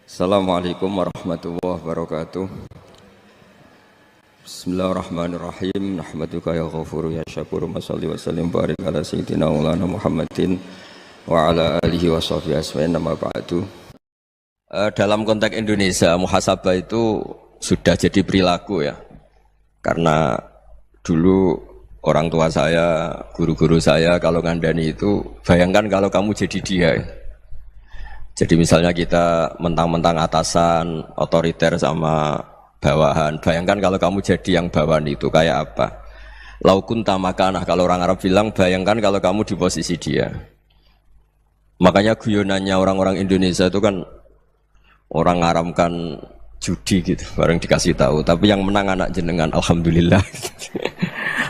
Assalamualaikum warahmatullahi wabarakatuh. Bismillahirrahmanirrahim. Nahmaduka ya ghafuru ya syakuru. Mashalli wa sallim barik ala sayyidina maulana Muhammadin wa ala alihi wa sahbihi asma'in nama ba'du. Dalam konteks Indonesia, muhasabah itu sudah jadi perilaku ya. Karena dulu orang tua saya, guru-guru saya kalau ngandani itu, bayangkan kalau kamu jadi dia ya. Jadi misalnya kita mentang-mentang atasan, otoriter sama bawahan. Bayangkan kalau kamu jadi yang bawahan itu kayak apa? Laukun tamakanah, kalau orang Arab bilang, bayangkan kalau kamu di posisi dia. Makanya guyonannya orang-orang Indonesia itu kan orang ngaramkan judi gitu, bareng dikasih tahu. Tapi yang menang anak jenengan, alhamdulillah.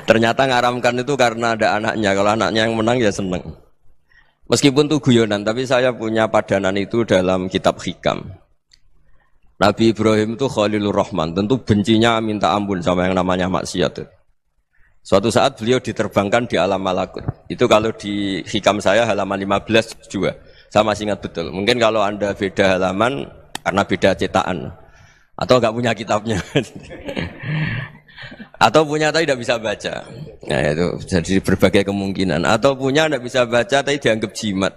Ternyata ngaramkan itu karena ada anaknya. Kalau anaknya yang menang ya seneng. Meskipun itu guyonan, tapi saya punya padanan itu dalam kitab Hikam. Nabi Ibrahim itu Khalilur Rahman, tentu bencinya minta ampun sama yang namanya maksiat. Suatu saat beliau diterbangkan di alam malakut. Itu kalau di Hikam saya halaman 15 juga. Saya masih ingat betul. Mungkin kalau Anda beda halaman karena beda cetakan. Atau enggak punya kitabnya. Atau punya tapi tidak bisa baca. Nah itu jadi berbagai kemungkinan. Atau punya tidak bisa baca tapi dianggap jimat.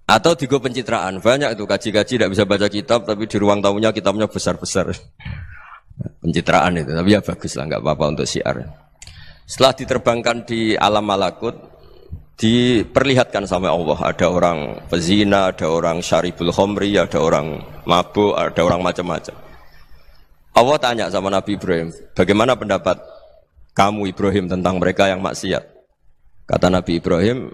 Atau digo pencitraan. Banyak itu kaji-kaji tidak bisa baca kitab tapi di ruang tamunya kitabnya besar-besar. Pencitraan itu. Tapi ya bagus lah, nggak apa-apa untuk syiar. Setelah diterbangkan di alam malakut, diperlihatkan sama Allah. Ada orang pezina, ada orang syaribul khomri, ada orang mabuk, ada orang macam-macam. Allah tanya sama Nabi Ibrahim, bagaimana pendapat kamu Ibrahim tentang mereka yang maksiat? Kata Nabi Ibrahim,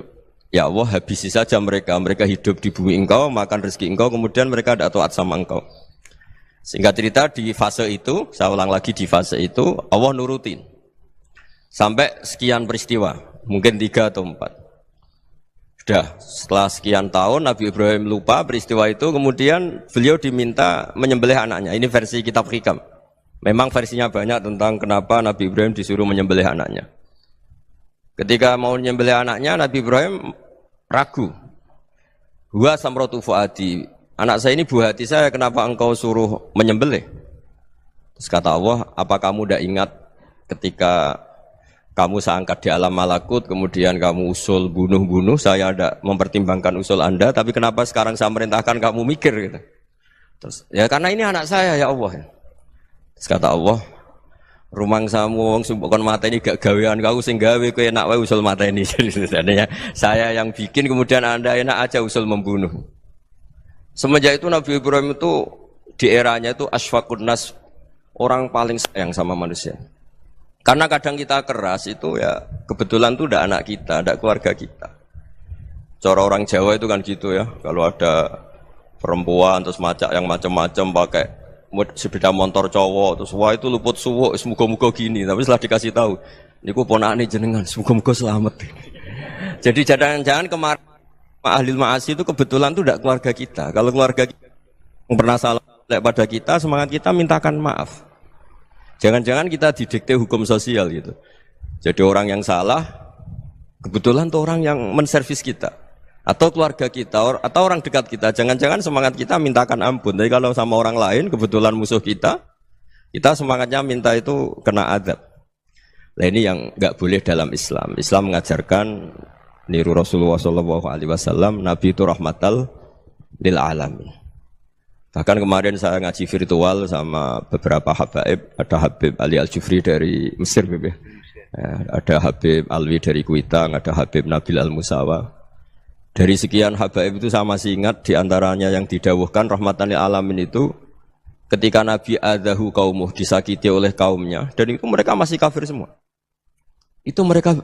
ya Allah habisi saja mereka hidup di bumi engkau, makan rezeki engkau, kemudian mereka tidak taat sama engkau. Singkat cerita di fase itu, saya ulang lagi di fase itu, Allah nurutin. Sampai sekian peristiwa, mungkin 3 atau 4. Sudah, setelah sekian tahun Nabi Ibrahim lupa peristiwa itu, kemudian beliau diminta menyembelih anaknya. Ini versi kitab Hikam. Memang versinya banyak tentang kenapa Nabi Ibrahim disuruh menyembelih anaknya. Ketika mau menyembelih anaknya, Nabi Ibrahim ragu. Huwa samratu fuadi. Anak saya ini buah hati saya, kenapa engkau suruh menyembelih? Terus kata Allah, apa kamu tidak ingat ketika kamu saya angkat di alam malakut, kemudian kamu usul bunuh-bunuh, saya tidak mempertimbangkan usul Anda, tapi kenapa sekarang saya merintahkan kamu mikir gitu. Terus, ya karena ini anak saya ya Allah. Terus kata Allah, rumang samu wong sumpukon mata ini gak gawean kau sing gawe kowe enak wae usul mata ini. Jadi saya yang bikin kemudian Anda enak aja usul membunuh. Semenjak itu Nabi Ibrahim itu di eranya itu asfaqun nas, orang paling sayang sama manusia. Karena kadang kita keras itu ya kebetulan itu udah anak kita, ada keluarga kita. Cara orang Jawa itu kan gitu ya, kalau ada perempuan terus macak yang macam-macam pakai sepeda motor cowok terus wah itu luput suwuk, semoga-moga gini. Tapi setelah dikasih tahu, niku ponakane jenengan, semoga-moga selamat. Jadi jangan-jangan kemarin ahli ma'asi itu kebetulan itu tidak keluarga kita. Kalau keluarga kita yang pernah salah pada kita, semangat kita mintakan maaf. Jangan-jangan kita didikte hukum sosial gitu. Jadi orang yang salah, kebetulan tuh orang yang menservis kita. Atau keluarga kita, atau orang dekat kita. Jangan-jangan semangat kita mintakan ampun. Tapi kalau sama orang lain, kebetulan musuh kita semangatnya minta itu kena adab. Nah ini yang nggak boleh dalam Islam. Islam mengajarkan, niru Rasulullah SAW, Nabi itu rahmatal lil alamin. Bahkan kemarin saya ngaji virtual sama beberapa habaib, ada Habib Ali Al-Jufri dari Mesir, ada Habib Alwi dari Kuitang, ada Habib Nabil Al-Musawa. Dari sekian habaib itu saya masih ingat diantaranya yang didawuhkan rahmatan lil alamin itu ketika Nabi adahu kaumuh, disakiti oleh kaumnya, dan itu mereka masih kafir semua. Itu mereka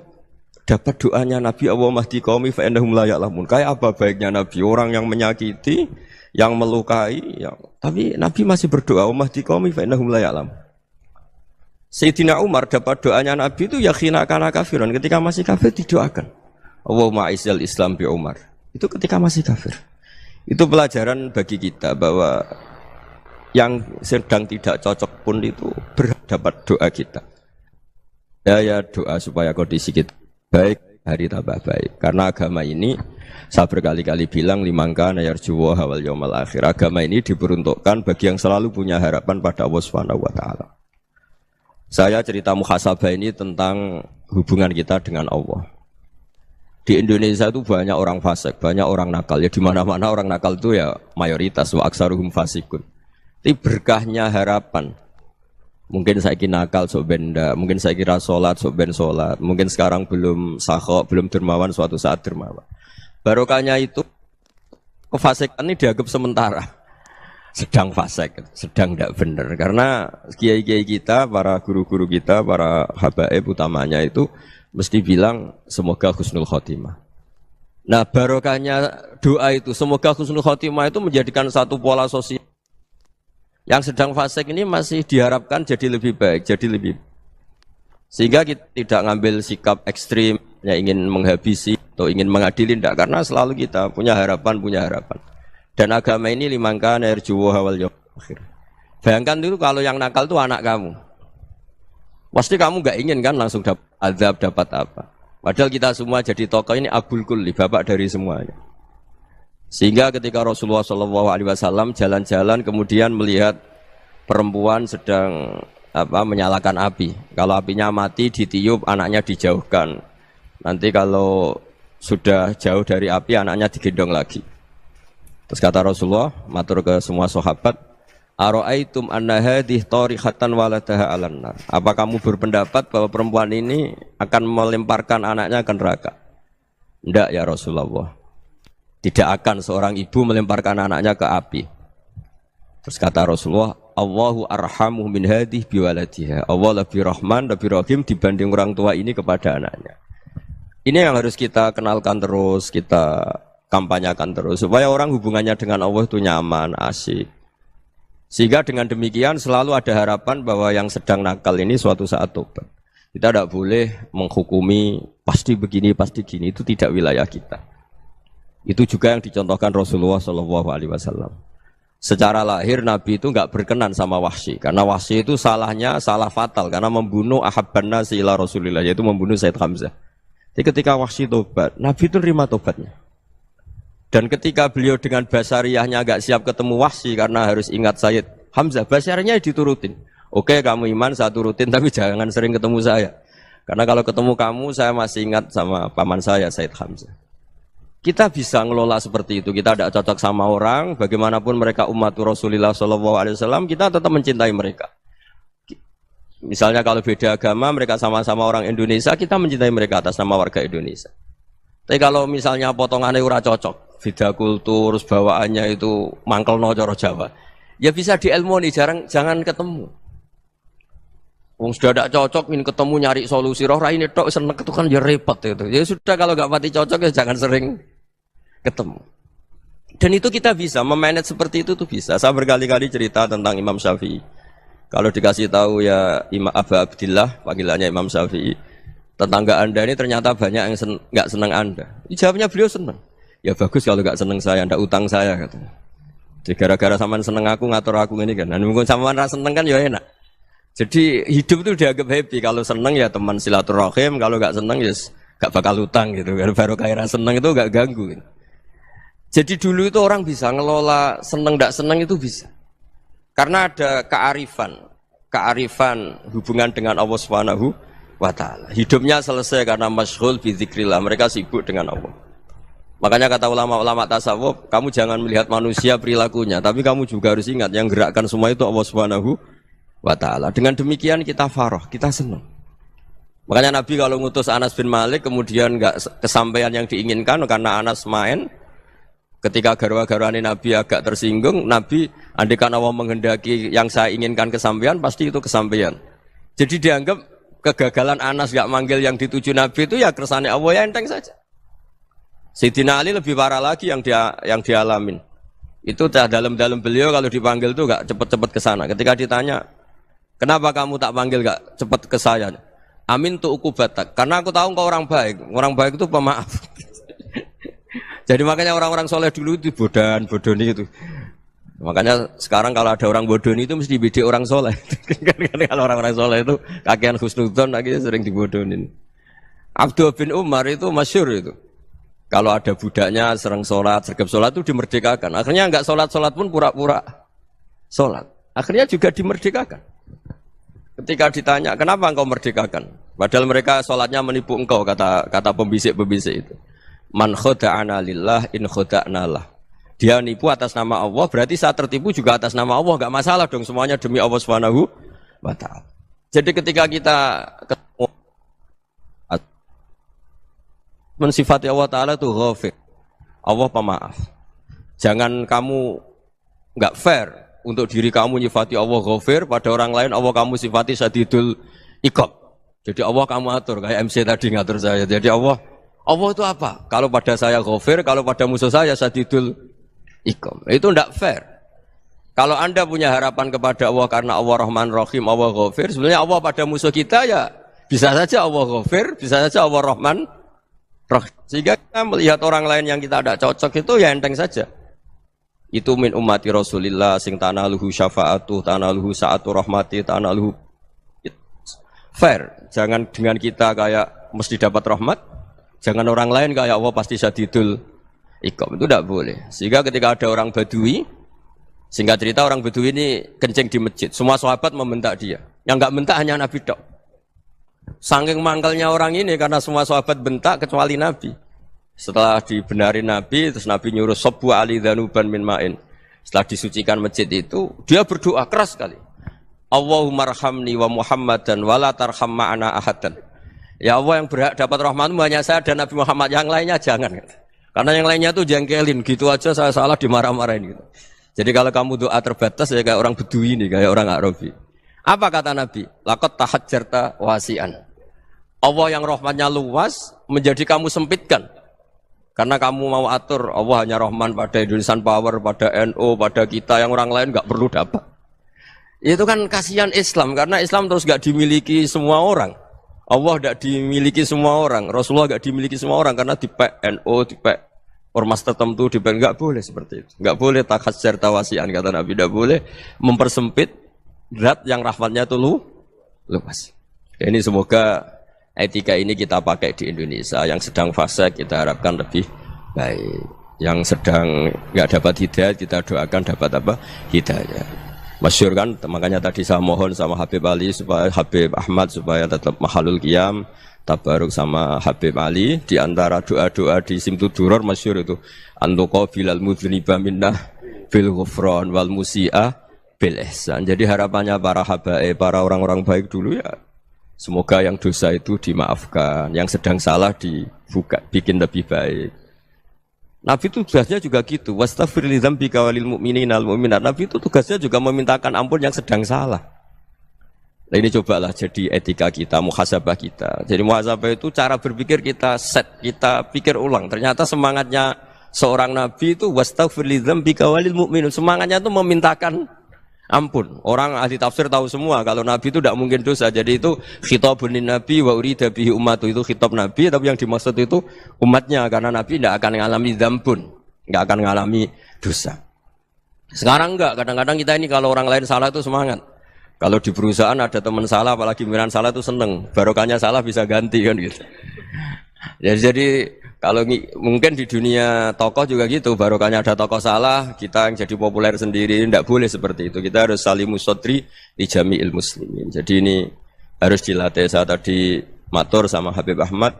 dapat doanya Nabi, Allah mahdi qaumi fa innahum la ya'lamun. Kayak apa baiknya Nabi, orang yang menyakiti, yang melukai, tapi Nabi masih berdoa, Allah mahdi qaumi fa innahum la ya'lamun. Sayyidina Umar dapat doanya Nabi itu yakhina kana kafiran, ketika masih kafir didoakan. Allahumma a'izzal Islam bi Umar. Itu ketika masih kafir. Itu pelajaran bagi kita bahwa yang sedang tidak cocok pun itu berdapat doa kita. Ya doa supaya kondisi kita baik, hari tambah baik. Karena agama ini saya berkali-kali bilang limangka nayarjuwa hawal yaumal akhir. Agama ini diperuntukkan bagi yang selalu punya harapan pada Allah Subhanahu wa taala. Saya cerita muhasabah ini tentang hubungan kita dengan Allah. Di Indonesia itu banyak orang fasik, banyak orang nakal. Ya di mana-mana orang nakal itu ya mayoritas wa aksaruhum fasikun. Tapi berkahnya harapan. Mungkin saya kira nakal sok benda, mungkin saya kira sholat sok ben sholat, mungkin sekarang belum sakhok, belum dermawan, suatu saat dermawan. Barokahnya itu kefasikan ini dianggap sementara. Sedang fasik, sedang tidak benar. Karena kiai-kiai kita, para guru-guru kita, para habaib utamanya itu mesti bilang semoga husnul khotimah. Nah barokahnya doa itu semoga husnul khotimah itu menjadikan satu pola sosial. Yang sedang fasik ini masih diharapkan jadi lebih baik, jadi lebih. Sehingga kita tidak ngambil sikap ekstrim, yang ingin menghabisi atau ingin mengadili, tidak. Karena selalu kita punya harapan, Dan agama ini limangka nerjuwo hawal yaumil akhir. Bayangkan dulu kalau yang nakal itu anak kamu. Pasti kamu nggak ingin kan langsung dapat azab, dapat apa. Padahal kita semua jadi tokoh ini abul kulli, bapak dari semuanya. Sehingga ketika Rasulullah SAW jalan-jalan kemudian melihat perempuan sedang menyalakan api. Kalau apinya mati ditiup, anaknya dijauhkan. Nanti kalau sudah jauh dari api, anaknya digendong lagi. Terus kata Rasulullah, matur ke semua sahabat, Aro'aitum anna hadih tarihatan waladaha alan nar. Apa kamu berpendapat bahwa perempuan ini akan melemparkan anaknya ke neraka? Tidak ya Rasulullah. Tidak akan seorang ibu melemparkan anaknya ke api. Terus kata Rasulullah, Allahu arhamu min hadih biwaladiha. Allah lebih rahman, lebih rahim dibanding orang tua ini kepada anaknya. Ini yang harus kita kenalkan terus, kita kampanyakan terus. Supaya orang hubungannya dengan Allah itu nyaman, asik. Sehingga dengan demikian selalu ada harapan bahwa yang sedang nakal ini suatu saat tobat. Kita tidak boleh menghukumi pasti begini, pasti gini, itu tidak wilayah kita. Itu juga yang dicontohkan Rasulullah SAW. Secara lahir Nabi itu nggak berkenan sama Wahsy, karena Wahsy itu salahnya salah fatal karena membunuh ahabban nasi ila Rasulillah, yaitu membunuh Sayyid Hamzah. Jadi ketika Wahsy tobat, Nabi itu nerima tobatnya. Dan ketika beliau dengan basariyahnya agak siap ketemu Wahsy karena harus ingat Sayyid Hamzah, basariyahnya diturutin. Oke, kamu iman, saya turutin, tapi jangan sering ketemu saya. Karena kalau ketemu kamu, saya masih ingat sama paman saya, Sayyid Hamzah. Kita bisa ngelola seperti itu. Kita tidak cocok sama orang, bagaimanapun mereka umat Rasulullah SAW, kita tetap mencintai mereka. Misalnya kalau beda agama, mereka sama-sama orang Indonesia, kita mencintai mereka atas nama warga Indonesia. Tapi kalau misalnya potongannya ora cocok, beda kultur, bawaannya itu mangkelno cara Jawa, ya bisa diilmoni, jangan ketemu. Wong sudah tidak cocok, ingin ketemu nyari solusi, roh ini tok seneng itu kan ya repot itu. Ya sudah kalau nggak pati cocok ya jangan sering ketemu. Dan itu kita bisa memanage seperti itu tuh bisa. Saya berkali-kali cerita tentang Imam Syafi'i. Kalau dikasih tahu ya Imam Abu Abdillah, panggilannya Imam Syafi'i, tetangga anda ini ternyata banyak yang nggak senang anda. Jawabnya beliau senang. Ya bagus kalau nggak senang saya, ndak utang saya katanya. Jadi gara-gara sampean seneng aku ngatur aku ini kan. Dan mungkin sampean rasa seneng kan ya enak. Jadi hidup itu dianggap happy. Kalau seneng ya teman silaturahim, kalau nggak seneng ya nggak bakal utang gitu. Baru kayak seneng itu nggak ganggu. Gitu. Jadi dulu itu orang bisa ngelola seneng ndak seneng itu bisa. Karena ada kearifan hubungan dengan Allah Subhanahu wa taala. Hidupnya selesai karena masyghul bi dzikrillah, mereka sibuk dengan Allah. Makanya kata ulama-ulama tasawuf, kamu jangan melihat manusia perilakunya, tapi kamu juga harus ingat yang gerakkan semua itu Allah Subhanahu wa taala. Dengan demikian kita farah, kita senang. Makanya Nabi kalau ngutus Anas bin Malik kemudian enggak kesampaian yang diinginkan karena Anas main, ketika garwa-garwane Nabi agak tersinggung, Nabi andaikan Allah menghendaki yang saya inginkan kesampaian, pasti itu kesampaian. Jadi dianggap kegagalan Anas enggak manggil yang dituju Nabi itu ya kersane Allah, ya enteng saja. Sayyidina Ali lebih parah lagi yang dialamin. Itu dalam-dalam beliau kalau dipanggil tuh enggak cepat-cepat ke sana. Ketika ditanya, "Kenapa kamu tak panggil enggak cepat ke saya?" "Amin tu ukubatak." Karena aku tahu kau orang baik. Orang baik itu pemaaf. Jadi makanya orang-orang soleh dulu itu bodoni itu. Makanya sekarang kalau ada orang bodoni itu mesti bidik orang soleh. Kalau orang-orang soleh itu kakean husnudzon akhirnya sering dibodonin. Abdullah bin Umar itu masyhur itu. Kalau ada budaknya sering sholat, sergap sholat itu dimerdekakan. Akhirnya enggak sholat pun pura-pura sholat. Akhirnya juga dimerdekakan. Ketika ditanya, kenapa engkau merdekakan? Padahal mereka sholatnya menipu engkau, kata pembisik-pembisik itu. Man khoda'ana lillah in khoda'na lah. Dia nipu atas nama Allah, berarti saat tertipu juga atas nama Allah. Enggak masalah dong, semuanya demi Allah Subhanahu wa ta'ala. Jadi ketika kita ketemu mensifati Allah Ta'ala itu ghafir, Allah pemaaf. Jangan kamu enggak fair untuk diri kamu nyifati Allah ghafir, pada orang lain Allah kamu sifati syadidul iqab. Jadi Allah kamu atur, kayak MC tadi ngatur saya. Jadi Allah itu apa? Kalau pada saya ghafir, kalau pada musuh saya syadidul iqab. Itu enggak fair. Kalau Anda punya harapan kepada Allah karena Allah Rahman Rahim, Allah ghafir, sebenarnya Allah pada musuh kita ya bisa saja Allah ghafir, bisa saja Allah Rahman Rahim. Sehingga kita melihat orang lain yang kita tidak cocok itu ya enteng saja. Itu min ummati Rasulillah sing tanaluhu syafa'atu, tanaluhu sa'atu rahmati, tanaluhu fair. Jangan dengan kita kayak mesti dapat rahmat, jangan orang lain kayak Allah pasti syadidul iqab. Itu tidak boleh. Sehingga ketika ada orang Badui, singkat cerita orang Badui ini kencing di masjid, semua sahabat membentak dia. Yang enggak bentak hanya Nabi tok. Saking mangkalnya orang ini karena semua sahabat bentak kecuali Nabi. Setelah dibenari Nabi, terus Nabi nyuruh Sobbu Ali Dhanuban min ma'in. Setelah disucikan masjid itu, dia berdoa keras sekali. Allahumma arhamni wa Muhammadan wa la tarham ma'ana ahadan. Ya Allah, yang berhak dapat rahmatmu hanya saya dan Nabi Muhammad, yang lainnya jangan. Karena yang lainnya tuh jengkelin, gitu aja saya salah dimarah-marahin gitu. Jadi kalau kamu doa terbatas ya kayak orang Bedui ini, kayak orang Arabi. Apa kata Nabi? Laqad tahajjarta wasi'an. Allah yang rahmatnya luas menjadi kamu sempitkan. Karena kamu mau atur Allah hanya Rahman pada Indonesian Power, pada NU, pada kita, yang orang lain nggak perlu dapat. Itu kan kasihan Islam, karena Islam terus nggak dimiliki semua orang. Allah nggak dimiliki semua orang, Rasulullah nggak dimiliki semua orang, karena dipek NU, dipek ormas tertentu, dipek nggak boleh seperti itu. Nggak boleh takhasyar tawasian, kata Nabi, nggak boleh mempersempit zat yang rahmatnya itu luas. Ini semoga etika ini kita pakai di Indonesia. Yang sedang fase kita harapkan lebih baik. Yang sedang nggak dapat hidayah kita doakan dapat apa? Hidayah. Masyhur kan, makanya tadi saya mohon sama Habib Ali supaya Habib Ahmad supaya tetap mahalul qiyam, tabaruk sama Habib Ali. Di antara doa-doa di Simtud Duror masyhur itu antuqa bilal mudhniba minnah bil ghufran wal musi'ah bil ihsan. Jadi harapannya para habaib, para orang-orang baik dulu ya, semoga yang dosa itu dimaafkan, yang sedang salah dibuka, bikin lebih baik. Nabi itu tugasnya juga gitu. Wastaghfir li dzambika walil mu'minina wal mu'minat. Nabi itu tugasnya juga memintakan ampun yang sedang salah. Nah ini cobalah jadi etika kita, muhasabah kita. Jadi muhasabah itu cara berpikir kita set, kita pikir ulang. Ternyata semangatnya seorang Nabi itu wastaghfir li dzambika walil mu'minun. Semangatnya itu memintakan ampun. Orang ahli tafsir tahu semua kalau Nabi itu tidak mungkin dosa. Jadi itu khitabun lin Nabi wa urida bihi ummatu, itu khitab Nabi, tapi yang dimaksud itu umatnya, karena Nabi tidak akan mengalami dzambun, tidak akan mengalami dosa. Sekarang enggak, kadang-kadang kita ini kalau orang lain salah itu semangat. Kalau di perusahaan ada teman salah, apalagi pimpinan salah itu seneng. Barokahnya salah bisa ganti kan gitu. Jadi kalau mungkin di dunia tokoh juga gitu, barokahnya ada tokoh salah, kita yang jadi populer sendiri, tidak boleh seperti itu. Kita harus salimus sodri di jami'il muslimin. Jadi ini harus dilatih. Saya tadi matur sama Habib Ahmad,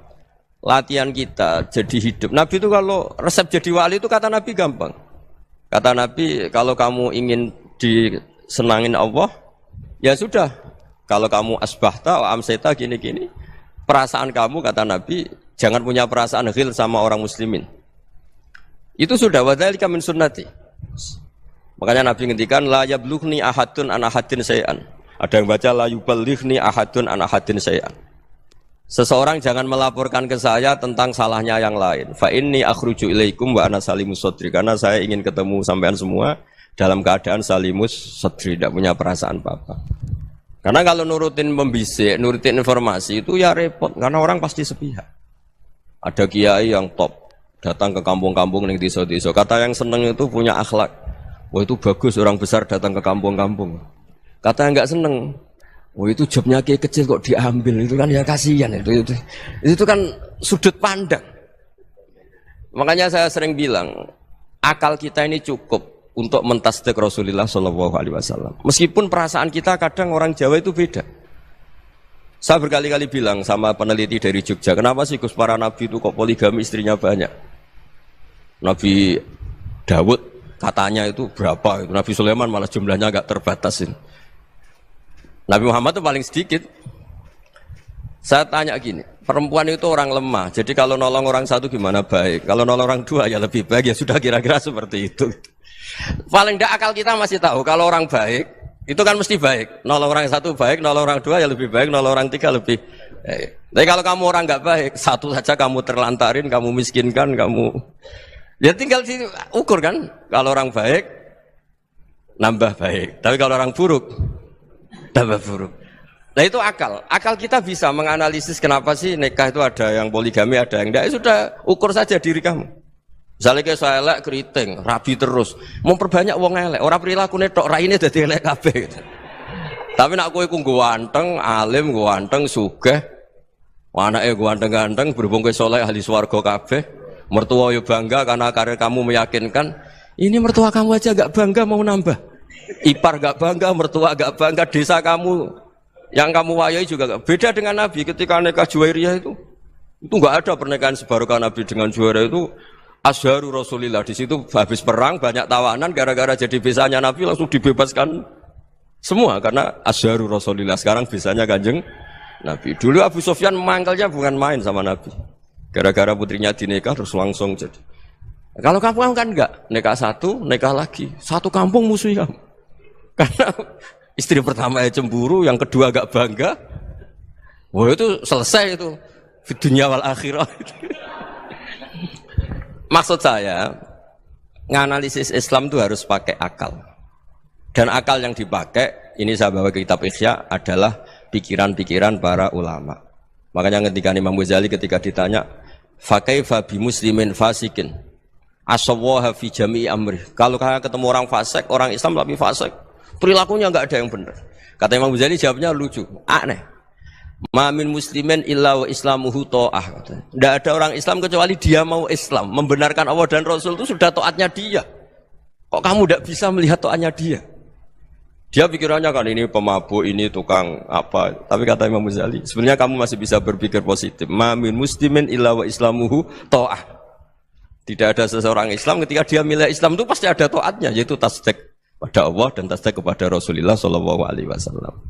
latihan kita jadi hidup. Nabi itu kalau resep jadi wali itu kata Nabi gampang. Kata Nabi, kalau kamu ingin disenangin Allah, ya sudah. Kalau kamu asbahta, amseta, gini-gini, perasaan kamu, kata Nabi, jangan punya perasaan ghil sama orang muslimin. Itu sudah wadzalika min sunnati. Makanya Nabi ngendikan la yablughni ahadun an ahadin syai'an. Ada yang baca la yuballighni ahadun an ahadin syai'an. Seseorang jangan melaporkan ke saya tentang salahnya yang lain. Fa inni akhruju ilaikum wa ana salimus sadri. Karena saya ingin ketemu sampean semua dalam keadaan salimus sadri, tidak punya perasaan apa-apa. Karena kalau nurutin pembisik, nurutin informasi itu ya repot, karena orang pasti sepihak. Ada kiai yang top, datang ke kampung-kampung ning desa-desa. Kata yang seneng itu punya akhlak. Wah itu bagus orang besar datang ke kampung-kampung. Kata yang enggak seneng, Oh itu jobnya kayak kecil kok diambil, itu kan ya kasihan itu kan sudut pandang. Makanya saya sering bilang akal kita ini cukup untuk mentasdik Rasulullah Shallallahu Alaihi Wasallam. Meskipun perasaan kita kadang orang Jawa itu beda. Saya berkali-kali bilang sama peneliti dari Jogja, kenapa sih Gus para nabi itu kok poligami istrinya banyak? Nabi Dawud katanya itu berapa? Nabi Sulaiman malah jumlahnya agak terbatasin. Nabi Muhammad itu paling sedikit. Saya tanya gini, perempuan itu orang lemah, jadi kalau nolong orang satu gimana baik, kalau nolong orang dua ya lebih baik, ya sudah kira-kira seperti itu. Paling tidak akal kita masih tahu, kalau orang baik, itu kan mesti baik. Nolong orang satu baik, nolong orang dua ya lebih baik, nolong orang tiga lebih baik. Tapi kalau kamu orang nggak baik, satu saja kamu terlantarin, kamu miskinkan, kamu... Ya tinggal diukur kan, kalau orang baik, nambah baik. Tapi kalau orang buruk, tambah buruk. Nah itu akal. Akal kita bisa menganalisis kenapa sih nikah itu ada yang poligami, ada yang enggak. Ya sudah, ukur saja diri kamu. Misalnya kayak saya elek keriting, rabi terus, memperbanyak wong elek. Orang perilaku netok, raine dadi elek kabeh. Gitu. Tapi nak kowe ku ganteng, alim, ganteng, sugih, anake ganteng-ganteng, berhubung kowe saleh ahli swarga kabeh, mertua yo bangga karena karir kamu meyakinkan. Ini mertua kamu aja gak bangga mau nambah. Ipar gak bangga, mertua gak bangga, desa kamu yang kamu wayai juga gak. Beda dengan Nabi ketika nikah Juwairiyah itu gak ada pernikahan sebarokah Nabi dengan Juwairiyah itu. Azharu Rasulillah, di situ habis perang banyak tawanan, gara-gara jadi bisanya Nabi langsung dibebaskan semua karena Azharu Rasulillah. Sekarang bisanya Kanjeng Nabi. Dulu Abu Sufyan mangkalnya bukan main sama Nabi, gara-gara putrinya dinikah terus langsung jadi. Kalau kamu kan enggak, nikah satu, nikah lagi, satu kampung musuh kamu. Karena istri pertama ya cemburu, yang kedua agak bangga. Wah itu selesai itu, di dunia wal akhirah. Maksud saya, nganalisis Islam itu harus pakai akal. Dan akal yang dipakai, ini saya bawa ke kitab Ihya, adalah pikiran-pikiran para ulama. Makanya ketika Imam Ghazali ketika ditanya, fakaifa bi muslimin fasikin asawwaha fi jami'i amri. Kalau kalian ketemu orang fasik, orang Islam tapi fasik, perilakunya enggak ada yang benar. Kata Imam Ghazali jawabnya lucu, aneh. Ma min muslimin illa wa islamuhu ta'ah. Tidak ada orang Islam kecuali dia mau Islam, membenarkan Allah dan Rasul itu sudah taatnya dia. Kok kamu tidak bisa melihat taatnya dia? Dia pikirannya kan ini pemabuk, ini tukang apa. Tapi kata Imam Ghazali, sebenarnya kamu masih bisa berpikir positif. Ma min muslimin illa wa islamuhu ta'ah. Tidak ada seseorang Islam ketika dia milih Islam itu pasti ada taatnya, yaitu tasdik pada Allah dan tasdik kepada Rasulullah Shallallahu Alaihi Wasallam.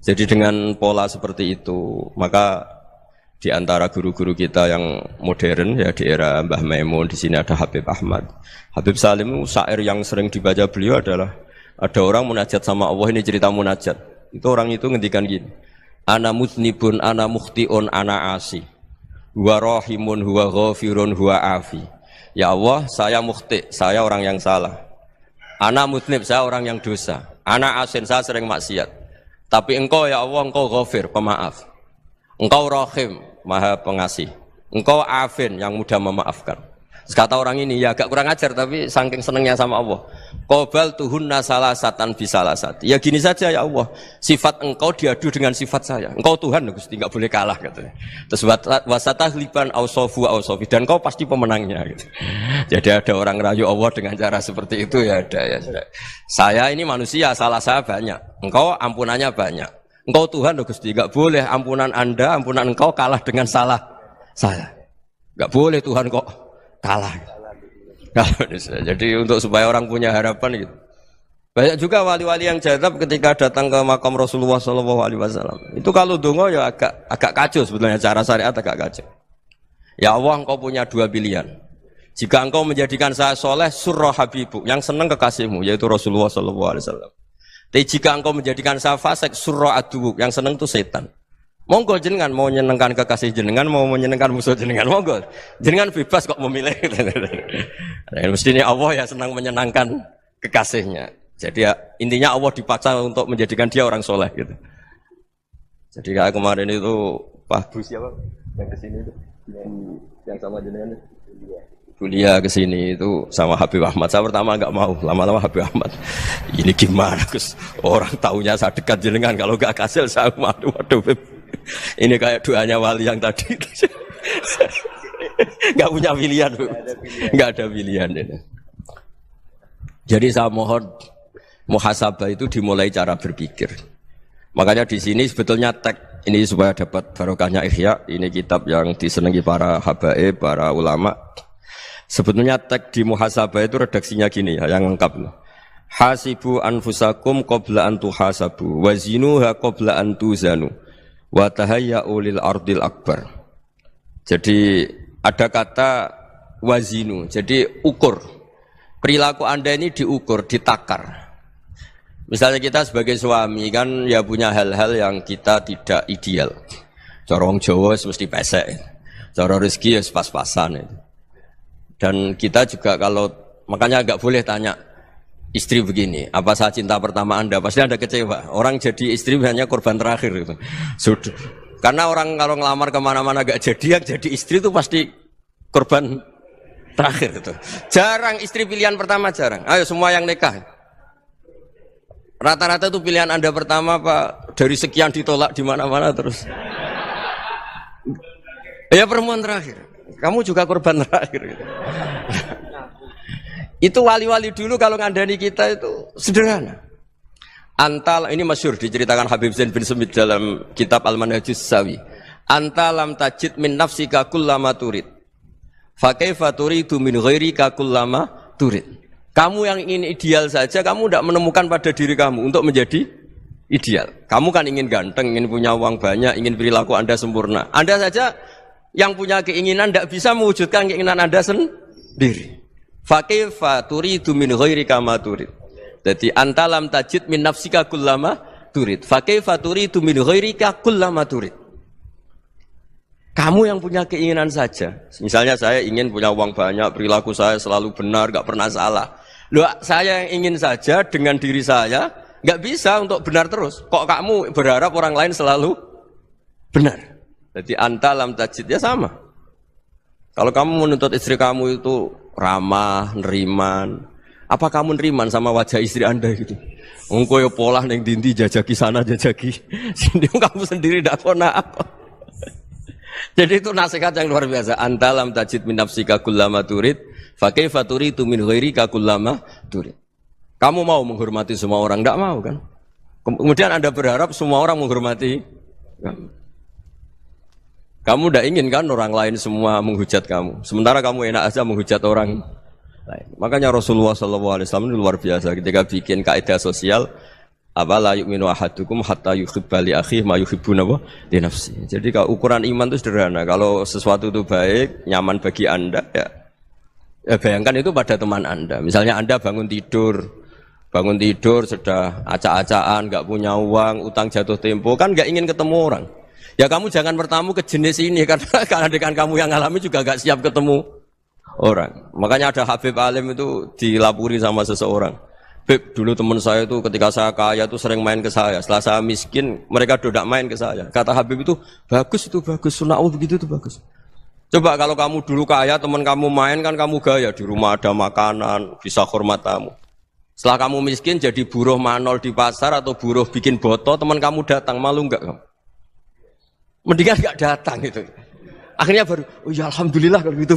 Jadi dengan pola seperti itu, maka di antara guru-guru kita yang modern ya di era Mbah Maimun, di sini ada Habib Ahmad. Habib Salim, syair yang sering dibaca beliau adalah ada orang munajat sama Allah, ini cerita munajat. Itu orang itu ngendikan gini, ana muznibun, ana mukhtiun, ana asi. Huwa rahimun, huwa ghafirun, huwa afi. Ya Allah, saya mukhti, saya orang yang salah. Ana muznib, saya orang yang dosa. Ana asin, saya sering maksiat. Tapi engkau ya Allah, engkau ghafir, pemaaf. Engkau rahim, maha pengasih. Engkau afin, yang mudah memaafkan. Kata orang ini, ya agak kurang ajar, tapi saking senengnya sama Allah. Qobal tuhunna salasatan bisalasati. Ya gini saja ya Allah, sifat engkau diadu dengan sifat saya. Engkau Tuhan, Gusti, enggak boleh kalah katanya. Terus wasatahliban ausofu ausofi, dan engkau pasti pemenangnya gitu. Jadi ada orang rayu Allah dengan cara seperti itu ya ada ya. Saya ini manusia, salah saya banyak. Engkau ampunannya banyak. Engkau Tuhan, Gusti, enggak boleh ampunan Anda, ampunan engkau kalah dengan salah saya. Enggak boleh Tuhan kok kalah. Jadi untuk supaya orang punya harapan gitu. Banyak juga wali-wali yang jadab ketika datang ke makam Rasulullah SAW. Itu kalau dongo ya agak kacau sebetulnya, cara syariat agak kacau. Ya Allah, engkau punya dua pilihan. Jika engkau menjadikan saya soleh, surah habibu, yang senang kekasihmu, yaitu Rasulullah SAW. Tapi jika engkau menjadikan saya fasik, surah adubu, yang senang itu setan. Monggo jenengan mau menyenangkan kekasih jenengan, mau menyenangkan musuh jenengan, monggo. Jenengan bebas kok memilih. Mestinya Allah ya senang menyenangkan kekasihnya. Jadi ya, intinya Allah dipaksa untuk menjadikan dia orang soleh gitu. Jadi kayak kemarin itu Pak Bu siapa yang kesini itu, yang sama jenengan itu. kuliah ke sini itu sama Habib Ahmad. Saya pertama nggak mau, lama-lama Habib Ahmad. Ini gimana, Gus? Orang taunya saya dekat jenengan, kalau nggak kasil saya waduh, Beb. Ini kayak doanya wali yang tadi. Nggak punya pilihan, nggak ada pilihan. Jadi saya mohon muhasabah itu dimulai cara berpikir. Makanya di sini sebetulnya teks ini supaya dapat barokahnya Ihya. Ini kitab yang disenangi para habaib, para ulama. Sebetulnya teks di muhasabah itu redaksinya gini ya, yang lengkap. Hasibu anfusakum qabla an tuhasabu wa zinuha qabla an tuzanu wa tahayya'u lil ardil akbar. Jadi ada kata wazinu, jadi ukur. Perilaku Anda ini diukur, ditakar. Misalnya kita sebagai suami kan ya punya hal-hal yang kita tidak ideal. Cara wong Jawa mesti pesek. Cara rezeki ya pas-pasan itu. Dan kita juga kalau, makanya nggak boleh tanya istri begini, apa saya cinta pertama Anda? Pasti Anda kecewa. Orang jadi istri hanya korban terakhir gitu. Sudah. Karena orang kalau ngelamar kemana-mana gak jadi, yang jadi istri itu pasti korban terakhir gitu. Jarang istri pilihan pertama, jarang. Ayo semua yang nikah. Rata-rata itu pilihan Anda pertama Pak, dari sekian ditolak di mana-mana terus. Ya perempuan terakhir. Kamu juga korban terakhir gitu. Itu wali-wali dulu kalau ngandani kita itu sederhana. Antal, ini masyhur diceritakan Habib Zain bin Semit dalam kitab Al-Manhajus Sawi. Antalam tajid min nafsika kullama turid. Fa kaifa turidu min ghairika kullama turid. Kamu yang ingin ideal saja, kamu tidak menemukan pada diri kamu untuk menjadi ideal. Kamu kan ingin ganteng, ingin punya uang banyak, ingin perilaku Anda sempurna. Anda saja yang punya keinginan tidak bisa mewujudkan keinginan Anda sendiri. Fa kaifa turidu min ghairika ma turid. Jadi antalam tajid min nafsika kullama turid. Fa kaifa turidu min ghairika kullama turid. Kamu yang punya keinginan saja. Misalnya saya ingin punya uang banyak, perilaku saya selalu benar, enggak pernah salah. Loh, saya yang ingin saja dengan diri saya enggak bisa untuk benar terus. Kok kamu berharap orang lain selalu benar? Jadi antalam tajid ya sama. Kalau kamu menuntut istri kamu itu ramah, neriman, apa kamu neriman sama wajah istri Anda gitu? Engko yo polah ning dindi jajaki sana jajaki sini, kamu sendiri ndak kona apa. Jadi itu nasihat yang luar biasa. Antalam tajid min nafsika kullama turid, fa kaifa turidu min ghairika kullama turid. Kamu mau menghormati semua orang, ndak mau kan? Kemudian Anda berharap semua orang menghormati kamu. Kamu tidak ingin kan orang lain semua menghujat kamu. Sementara kamu enak aja menghujat orang lain. Makanya Rasulullah SAW itu luar biasa ketika bikin kaidah sosial. Apa la yu'minu ahadukum hatta yuhibba li akhihi ma yuhibbu li nafsi. Jadi kalau ukuran iman itu sederhana. Kalau sesuatu itu baik, nyaman bagi Anda ya bayangkan itu pada teman Anda. Misalnya Anda bangun tidur sudah acak-acakan, nggak punya uang, utang jatuh tempo, kan nggak ingin ketemu orang. Ya kamu jangan bertamu ke jenis ini karena dengan kamu yang alami juga gak siap ketemu orang. Makanya ada Habib Alim itu dilapuri sama seseorang. Beb, dulu teman saya itu ketika saya kaya itu sering main ke saya. Setelah saya miskin, mereka tidak main ke saya. Kata Habib itu bagus, sunnaul begitu itu bagus. Coba kalau kamu dulu kaya, teman kamu main kan kamu gaya. Di rumah ada makanan, bisa hormat tamu. Setelah kamu miskin jadi buruh manol di pasar atau buruh bikin boto, teman kamu datang, malu enggak kamu? Mendingan gak datang gitu. Akhirnya baru, oh ya alhamdulillah kalau gitu.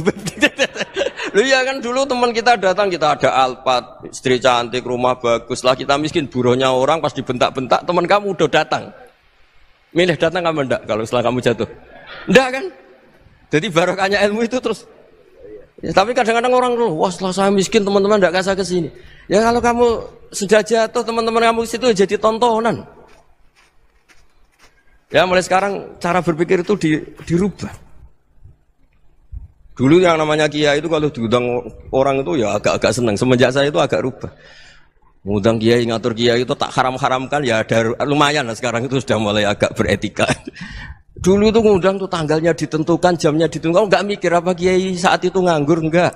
Loh ya kan dulu teman kita datang, kita ada Alphard, istri cantik, rumah bagus. Lah kita miskin, buruhnya orang pas dibentak-bentak, teman kamu udah datang. Milih datang kamu enggak kalau setelah kamu jatuh? Enggak kan? Jadi barokahnya ilmu itu terus. Ya, tapi kadang-kadang orang tuh, wah setelah saya miskin teman-teman enggak kasih ke sini. Ya kalau kamu sudah jatuh, teman-teman kamu situ jadi tontonan. Ya mulai sekarang cara berpikir itu dirubah. Dulu yang namanya kiai itu kalau diundang orang itu ya agak-agak senang. Semenjak saya itu agak rubah. Ngundang kiai, ngatur kiai itu tak haram-haramkan ya ada lumayan lah sekarang itu sudah mulai agak beretika. Dulu itu ngundang tuh tanggalnya ditentukan, jamnya ditentukan. Enggak mikir apa kiai saat itu nganggur, enggak.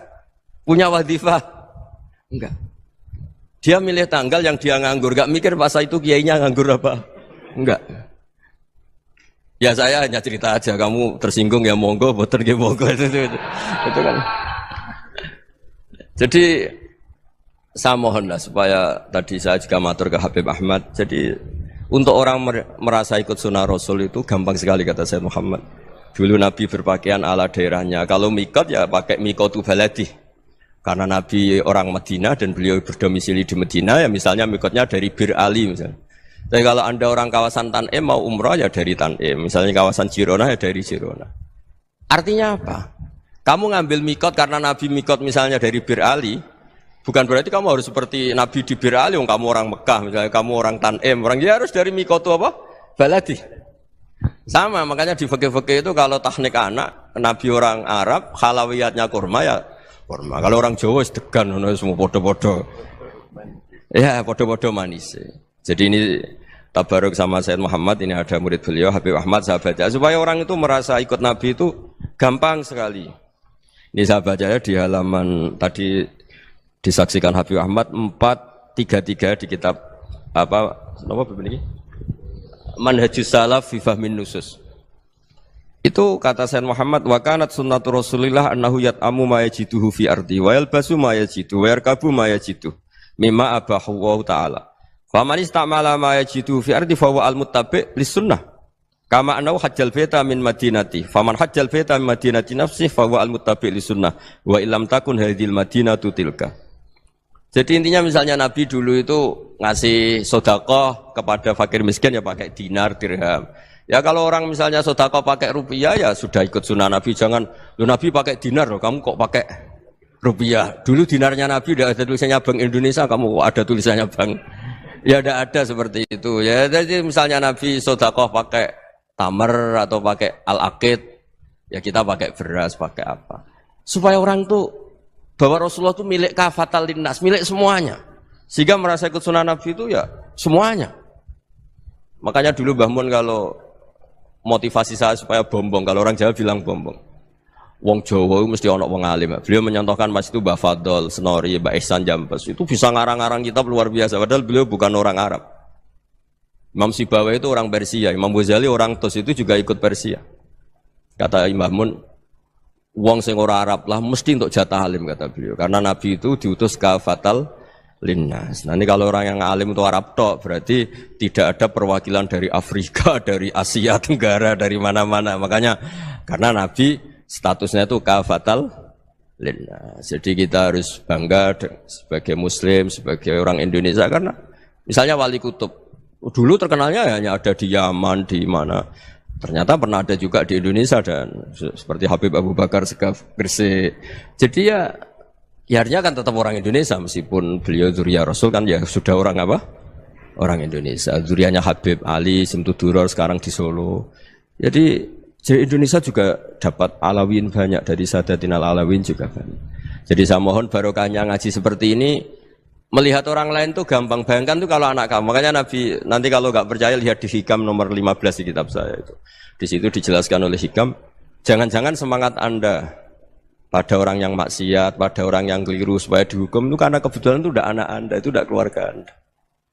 Punya wadifah, enggak. Dia milih tanggal yang dia nganggur, enggak mikir masa itu kiainya nganggur apa, enggak. Ya saya hanya cerita aja, kamu tersinggung ya monggo, boten ya monggo itu kan. Jadi saya mohonlah supaya tadi saya juga matur ke Habib Ahmad. Jadi untuk orang merasa ikut sunnah Rasul itu gampang sekali kata Sayyid Muhammad. Dulu Nabi berpakaian ala daerahnya. Kalau mikot ya pakai mikotu baladi. Karena Nabi orang Madinah dan beliau berdomisili di Madinah ya misalnya mikotnya dari Bir Ali misalnya. Tapi kalau Anda orang kawasan Tanim mau umrah ya dari Tanim. Misalnya kawasan Jirona ya dari Jirona. Artinya apa? Kamu ngambil mikot karena Nabi mikot misalnya dari Bir Ali. Bukan berarti kamu harus seperti Nabi di Bir Ali, kamu orang Mekah, misalnya kamu orang Tanim, orang dia harus dari mikotu apa? Baladi. Sama, makanya di fikih-fikih itu kalau teknik anak, Nabi orang Arab, halawiyatnya kurma ya kurma. Kalau orang Jawa sedegan, semua podo-podo. Ya, podo-podo manis. Jadi ini tabaruk sama Sayyid Muhammad, ini ada murid beliau, Habib Ahmad, saya baca. Supaya orang itu merasa ikut Nabi itu gampang sekali. Ini saya baca ya di halaman tadi disaksikan Habib Ahmad 433 di kitab apa ini? Manhajus Salaf fi Fahmin Nusus. Itu kata Sayyid Muhammad wa kanat sunnatu Rasulillah annahu yat'amu ma yajiduhu fi ardi wa yalbasu ma yajidu wa yarkabu ma yajidu mimma abahu wa ta'ala. Faman istamala ma yajiduhu fi ardi fa huwa al-muttabi' lis sunnah. Kama annahu hajjal baita min madinati. Faman hajjal baita min madinati nafsi fa huwa al-muttabi' lis sunnah wa illam takun hadhil madinatu tilka. Jadi intinya misalnya Nabi dulu itu ngasih sodakoh kepada fakir miskin ya pakai dinar, dirham. Ya kalau orang misalnya sodakoh pakai rupiah ya sudah ikut sunnah Nabi. Jangan, lu Nabi pakai dinar loh, kamu kok pakai rupiah. Dulu dinarnya Nabi udah ada tulisannya Bank Indonesia, kamu kok ada tulisannya Bank. Ya tidak ada seperti itu. Ya jadi misalnya Nabi sodakoh pakai tamar atau pakai al-aqid, ya kita pakai beras, pakai apa. Supaya orang tuh bahwa Rasulullah itu milik kafatal linnas, milik semuanya. Sehingga merasa ikut sunnah Nabi itu ya semuanya. Makanya dulu Mbah Mun kalau motivasi saya supaya bombong, kalau orang Jawa bilang bombong. Wong Jawa itu mesti ono wong alim. Beliau menyontohkan Mas itu Mbah Fadol, Senori, Mbah Ihsan Jambes. Itu bisa ngarang-ngarang kitab luar biasa. Padahal beliau bukan orang Arab. Imam Sibawa itu orang Persia, Imam Ghazali orang Tos itu juga ikut Persia. Kata Imam Mun, wong sing ora Arab lah mesti untuk jatah alim kata beliau. Karena Nabi itu diutus kafatal linnas. Nah ini kalau orang yang alim itu Arab tok berarti tidak ada perwakilan dari Afrika, dari Asia Tenggara, dari mana-mana. Makanya karena Nabi statusnya itu kafatal linnas. Jadi kita harus bangga sebagai Muslim, sebagai orang Indonesia karena misalnya Wali Kutub dulu terkenalnya hanya ada di Yaman, di mana. Ternyata pernah ada juga di Indonesia dan seperti Habib Abu Bakar Segaf Gresik. Jadi ya artinya kan tetap orang Indonesia meskipun beliau zuriyah Rasul kan ya sudah orang apa? Orang Indonesia. Zuriyahnya Habib Ali Simtuduror sekarang di Solo. Jadi Indonesia juga dapat alawin banyak dari Sadatinal Alawin juga banyak. Jadi saya mohon barokahnya ngaji seperti ini. Melihat orang lain tuh gampang, bayangkan tuh kalau anak kamu. Makanya Nabi, nanti kalau nggak percaya lihat di Hikam nomor 15 di kitab saya itu. Di situ dijelaskan oleh Hikam, jangan-jangan semangat Anda pada orang yang maksiat, pada orang yang keliru supaya dihukum itu karena kebetulan itu udah anak Anda, itu udah keluarga Anda.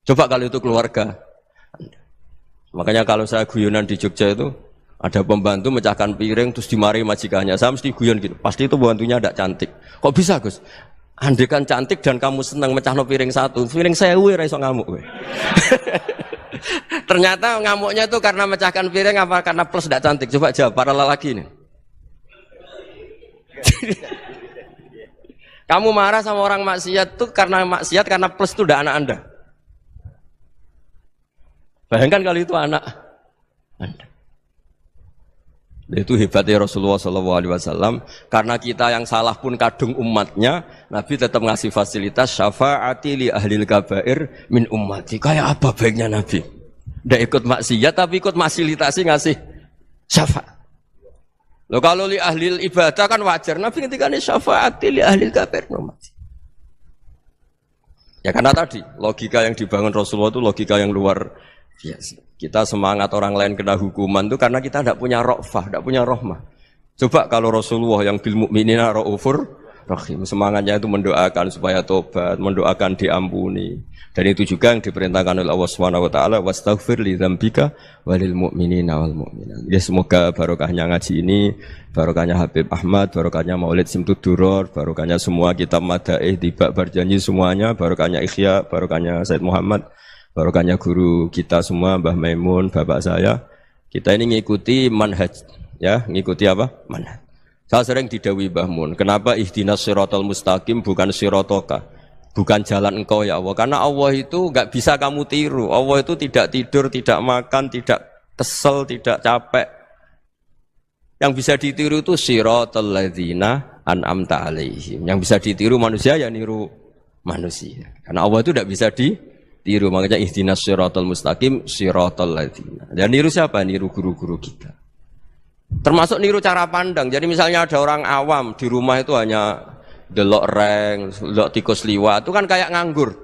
Coba kalau itu keluarga Anda. Makanya kalau saya guyonan di Jogja itu, ada pembantu mecahkan piring terus dimarahi majikannya. Saya mesti guyon gitu, pasti itu pembantunya tidak cantik. Kok bisa Gus? Andai kan cantik dan kamu senang mecahno piring satu, piring 1000 ora iso ngamuk kowe. Ternyata ngamuknya itu karena mecahkan piring apa karena plus tidak cantik? Coba jawab para lelaki ini. Kamu marah sama orang maksiat tuh karena maksiat karena plus itu udah anak Anda. Bayangkan kalau itu anak Anda. Itu hebatnya Rasulullah SAW karena kita yang salah pun kadung umatnya, Nabi tetap ngasih fasilitas syafaati li ahlil kabair min ummati. Kayak apa baiknya Nabi? Tidak ikut maksiat tapi ikut fasilitasi ngasih syafaat. Loh kalau li ahlil ibadah kan wajar, Nabi ketika ini syafaati li ahlil kabair min ummati. Ya karena tadi logika yang dibangun Rasulullah itu logika yang luar biasa. Kita semangat orang lain kena hukuman itu karena kita tidak punya ra'fah, tidak punya rahmah. Coba kalau Rasulullah yang bil mukminina raufur rahim. Semangatnya itu mendoakan supaya tobat, mendoakan diampuni. Dan itu juga yang diperintahkan oleh Allah Subhanahu wa taala, wastaghfir li dzambika walil mu'minina wal mu'minat. Ya semoga barokahnya ngaji ini, barokahnya Habib Ahmad, barokahnya Maulid Simtud Duror, barokahnya semua kitab Madaih, Tiba Berjanji semuanya, barokahnya Ikhya, barokahnya Said Muhammad, barokahnya guru kita semua, Mbah Maimun, bapak saya. Kita ini ngikuti manhaj, ya, ngikuti apa? Manhaj. Saya sering didhawuhi Mbah Mun, kenapa ihdinas siratal mustaqim bukan siratoka? Bukan jalan engkau ya Allah, karena Allah itu enggak bisa kamu tiru. Allah itu tidak tidur, tidak makan, tidak kesel, tidak capek. Yang bisa ditiru itu siratal ladzina an'amta alaihim. Yang bisa ditiru manusia ya niru manusia. Karena Allah itu tidak bisa ditiru. Makanya ihdinas siratal mustaqim siratal ladzina. Dan niru siapa? Niru guru-guru kita. Termasuk niru cara pandang. Jadi misalnya ada orang awam di rumah itu hanya delok reng, delok tikus liwat, itu kan kayak nganggur.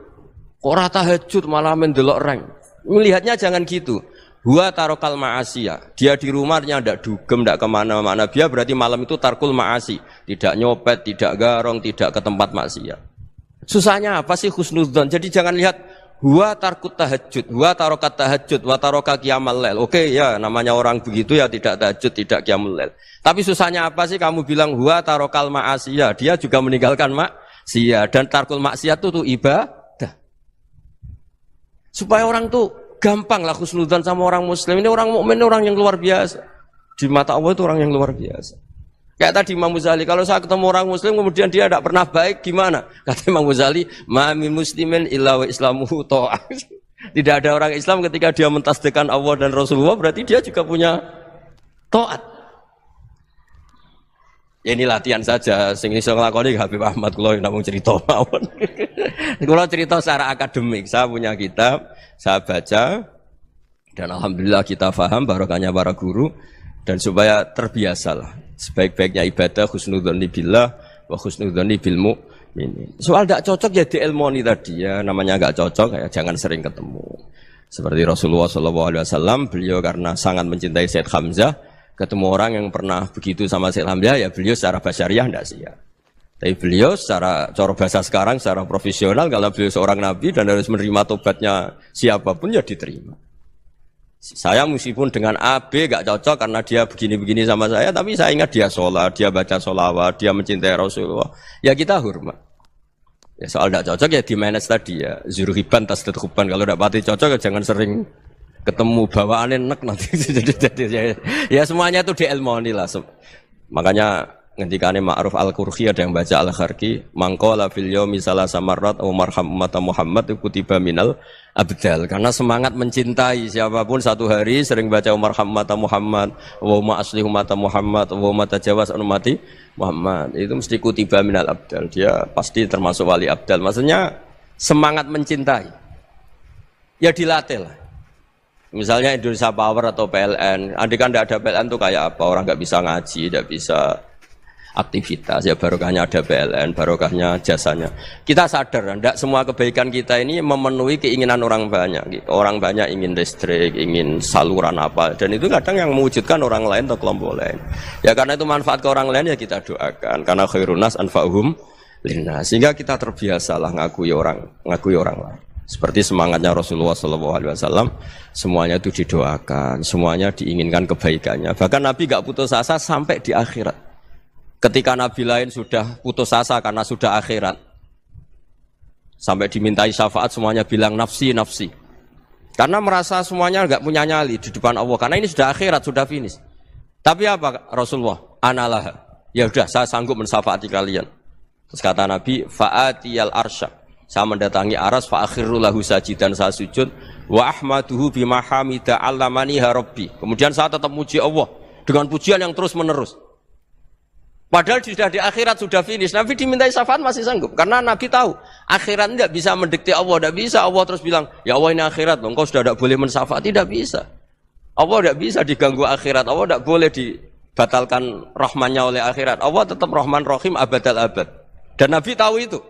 Kok ora tahajud malah main delok reng. Melihatnya jangan gitu. Huwa tarokal ma'asiyah. Dia di rumahnya ndak dugem, ndak kemana-mana. Dia berarti malam itu tarkul ma'asi. Tidak nyopet, tidak garong, tidak ke tempat maksiat. Susahnya apa sih husnudzon? Jadi jangan lihat huwa tarkut tahajud, huwa tarokat tahajud, wa taroka qiyamal lail. Oke ya, namanya orang begitu ya tidak tahajud, tidak qiyamul lail. Tapi susahnya apa sih kamu bilang huwa tarokal ma'asiyah, dia juga meninggalkan maksiat, dan tarkul maksiat itu ibadah. Supaya orang tuh gampang lah husnudzon sama orang muslim. Ini orang mukmin, orang yang luar biasa. Di mata Allah itu orang yang luar biasa. Kayak tadi Imam Ghazali, kalau saya ketemu orang muslim kemudian dia tidak pernah baik, gimana? Kata Imam Ghazali, ma min muslimin illa wa islamuhu ta'ah. Tidak ada orang Islam ketika dia mentasdihkan Allah dan Rasulullah, berarti dia juga punya taat. Ya ini latihan saja, sing iso nglakoni Habib Ahmad kula namung cerita mawon. Kula cerita secara akademik, saya punya kitab, saya baca dan alhamdulillah kita paham barokahnya para guru dan supaya terbiasalah. Sebaik-baiknya ibadah husnudzonni billah wa husnudzonni bil mu'minin. Soal tidak cocok ya diilmoni tadi ya, namanya enggak cocok ya jangan sering ketemu. Seperti Rasulullah SAW, beliau karena sangat mencintai Said Hamzah, ketemu orang yang pernah begitu sama Said Hamzah ya beliau secara basyariah tidak siap. Tapi beliau secara cara bahasa sekarang, secara profesional, kalau beliau seorang nabi dan harus menerima tobatnya siapapun ya diterima. Saya meskipun dengan A, B gak cocok karena dia begini-begini sama saya, tapi saya ingat dia sholat, dia baca sholawat, dia mencintai Rasulullah, ya kita hormat. Ya soal gak cocok ya di manage tadi ya, zuruhiban tasdidhuban, kalau gak pati cocok ya jangan sering ketemu, bawaannya enak nanti. Ya semuanya itu diilmoni lah. Makanya ngendikane Ma'ruf Al-Qurhi ada yang baca Al-Kharqi, mangqala fil yaumi salasa marrat wa marham ummata Muhammad kutiba minal abdal. Karena semangat mencintai siapapun satu hari sering baca marham ummata Muhammad wa ma asli ummata Muhammad wa ma tajawaz an ummati Muhammad, itu mesti kutiba minal abdal. Dia pasti termasuk wali abdal. Maksudnya semangat mencintai ya dilatih lah. Misalnya Indonesia Power atau PLN, andai kan tidak ada PLN itu kayak apa? Orang nggak bisa ngaji, tidak bisa aktivitas, ya barokahnya ada PLN, barokahnya jasanya. Kita sadar, tidak semua kebaikan kita ini memenuhi keinginan orang banyak. Orang banyak ingin listrik, ingin saluran apa, dan itu kadang yang mewujudkan orang lain atau kelompok lain. Ya karena itu manfaat ke orang lain ya kita doakan. Karena khairun nas anfa'uhum linnas. Sehingga kita terbiasalah ngakui orang lain. Seperti semangatnya Rasulullah SAW, semuanya itu didoakan, semuanya diinginkan kebaikannya. Bahkan Nabi gak putus asa sampai di akhirat. Ketika Nabi lain sudah putus asa karena sudah akhirat, sampai dimintai syafaat semuanya bilang nafsi, nafsi. Karena merasa semuanya enggak punya nyali di depan Allah. Karena ini sudah akhirat, sudah finish. Tapi apa Rasulullah? Analah. Ya sudah, saya sanggup mensyafaati kalian. Terus kata Nabi, fa'atiyal arsya. Saya mendatangi aras, fa'akhiru lahu sajidan, saya sujud. Wa ahmaduhu bimahamida allamaniha rabbi. Kemudian saya tetap muji Allah dengan pujian yang terus menerus. Padahal sudah di akhirat, sudah finish. Nabi dimintai syafaat masih sanggup. Karena Nabi tahu, akhirat tidak bisa mendikte Allah. Tidak bisa Allah terus bilang, ya Allah ini akhirat, engkau sudah tidak boleh mensyafaat. Tidak bisa. Allah tidak bisa diganggu akhirat. Allah tidak boleh dibatalkan rahmannya oleh akhirat. Allah tetap rahman rahim abadal abad. Dan Nabi tahu itu.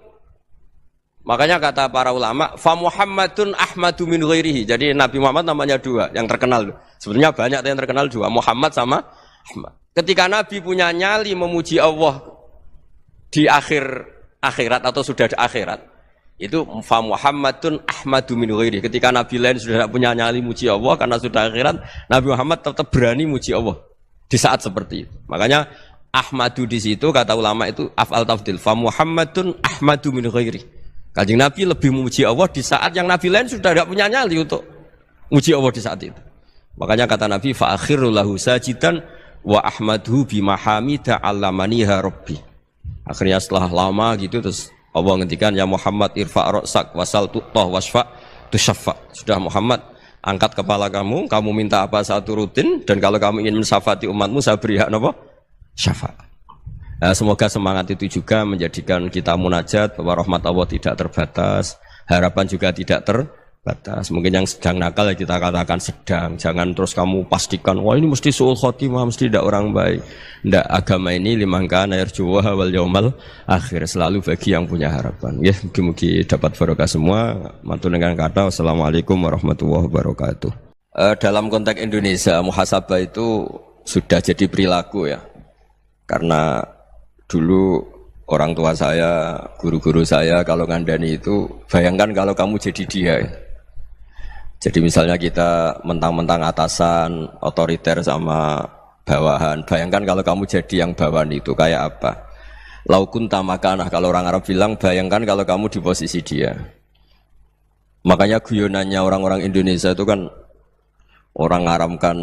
Makanya kata para ulama, fa Muhammadun ahmadu min ghairihi. Jadi Nabi Muhammad namanya dua, yang terkenal. Sebenarnya banyak yang terkenal dua, Muhammad sama Ahmad. Ketika Nabi punya nyali memuji Allah di akhir akhirat atau sudah di akhirat itu fa Muhammadun ahmadu min ghairi. Ketika nabi lain sudah tidak punya nyali muji Allah karena sudah akhirat, Nabi Muhammad tetap berani muji Allah di saat seperti itu. Makanya ahmadu di situ kata ulama itu af'al tafdil. Fa Muhammadun ahmadu min ghairi. Kanjeng Nabi lebih memuji Allah di saat yang nabi lain sudah tidak punya nyali untuk muji Allah di saat itu. Makanya kata Nabi fa akhiru lahu sajidan wa ahmadhu bi mahamida 'allamaniha rabbi. Akhirnya setelah lama gitu terus Allah ngendikan ya Muhammad irfa' ra'sak wasal tu'tah wasfa' tusyaffa. Sudah Muhammad, angkat kepala kamu minta apa saya turutin, dan kalau kamu ingin mensyafaati umatmu saya beri hak napa? Syafaat. Nah, semoga semangat itu juga menjadikan kita munajat bahwa rahmat Allah tidak terbatas, harapan juga tidak terbatas. Mungkin yang sedang nakal ya kita katakan sedang, jangan terus kamu pastikan wah ini mesti suul khotimah, mesti tidak orang baik. Tidak, agama ini liman kana yarjuwaha wal yaumal akhir, selalu bagi yang punya harapan. Ya, mugi-mugi dapat barokah semua. Mantul dengan kata wassalamualaikum warahmatullahi wabarakatuh. Dalam konteks Indonesia, muhasabah itu sudah jadi perilaku ya. Karena dulu orang tua saya, guru-guru saya kalau ngandani itu, bayangkan kalau kamu jadi dia. Jadi misalnya kita mentang-mentang atasan, otoriter sama bawahan. Bayangkan kalau kamu jadi yang bawahan itu kayak apa? Laukun tamakanah, kalau orang Arab bilang, bayangkan kalau kamu di posisi dia. Makanya guyonannya orang-orang Indonesia itu kan orang ngaramkan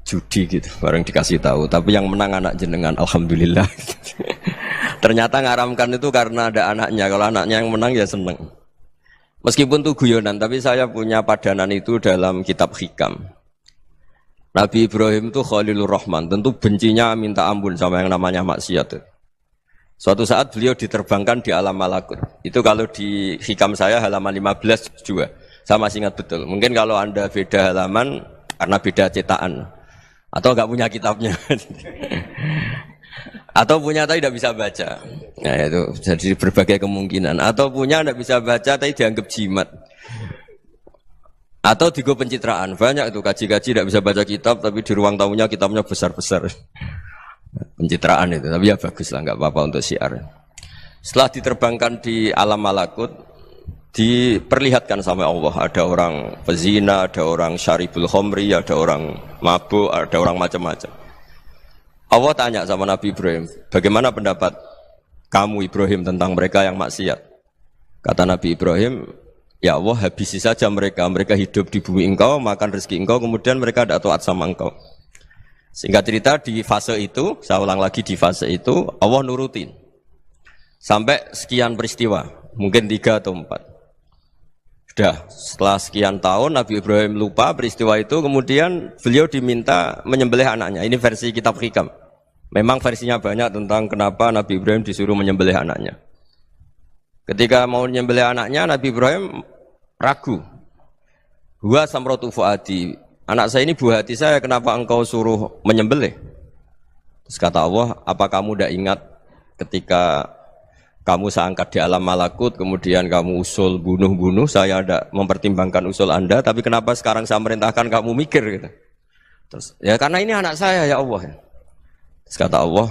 judi gitu, bareng dikasih tahu. Tapi yang menang anak jenengan, alhamdulillah. Ternyata ngaramkan itu karena ada anaknya. Kalau anaknya yang menang ya seneng. Meskipun itu guyonan, tapi saya punya padanan itu dalam kitab Hikam. Nabi Ibrahim itu Khalilur Rahman, tentu bencinya minta ampun sama yang namanya maksiat. Suatu saat beliau diterbangkan di alam malakut. Itu kalau di Hikam saya halaman 15 juga. Saya masih ingat betul. Mungkin kalau Anda beda halaman karena beda cetakan. Atau enggak punya kitabnya. Atau punya tapi tidak bisa baca. Nah itu jadi berbagai kemungkinan. Atau punya tidak bisa baca tapi dianggap jimat. Atau digo pencitraan. Banyak itu kaji-kaji tidak bisa baca kitab tapi di ruang tamunya kitabnya besar-besar. Pencitraan itu. Tapi ya bagus lah, enggak apa-apa untuk syiar. Setelah diterbangkan di alam malakut, diperlihatkan sama Allah, ada orang pezina, ada orang syaribul khomri, ada orang mabuk, ada orang macam-macam. Allah tanya sama Nabi Ibrahim, bagaimana pendapat kamu Ibrahim tentang mereka yang maksiat? Kata Nabi Ibrahim, ya Allah habisi saja mereka, mereka hidup di bumi engkau, makan rezeki engkau, kemudian mereka tidak taat sama engkau. Singkat cerita di fase itu, saya ulang lagi di fase itu, Allah nurutin. Sampai sekian peristiwa, mungkin 3 atau 4. Sudah, setelah sekian tahun Nabi Ibrahim lupa peristiwa itu, kemudian beliau diminta menyembelih anaknya. Ini versi kitab Hikam. Memang versinya banyak tentang kenapa Nabi Ibrahim disuruh menyembelih anaknya. Ketika mau menyembelih anaknya, Nabi Ibrahim ragu. Huwa samratu fuadi. Anak saya ini buah hati saya, kenapa engkau suruh menyembelih? Terus kata Allah, apa kamu tidak ingat ketika kamu saya angkat di alam malakut, kemudian kamu usul bunuh-bunuh, saya tidak mempertimbangkan usul Anda, tapi kenapa sekarang saya merintahkan kamu mikir gitu. Terus, ya karena ini anak saya ya Allah. Terus kata Allah,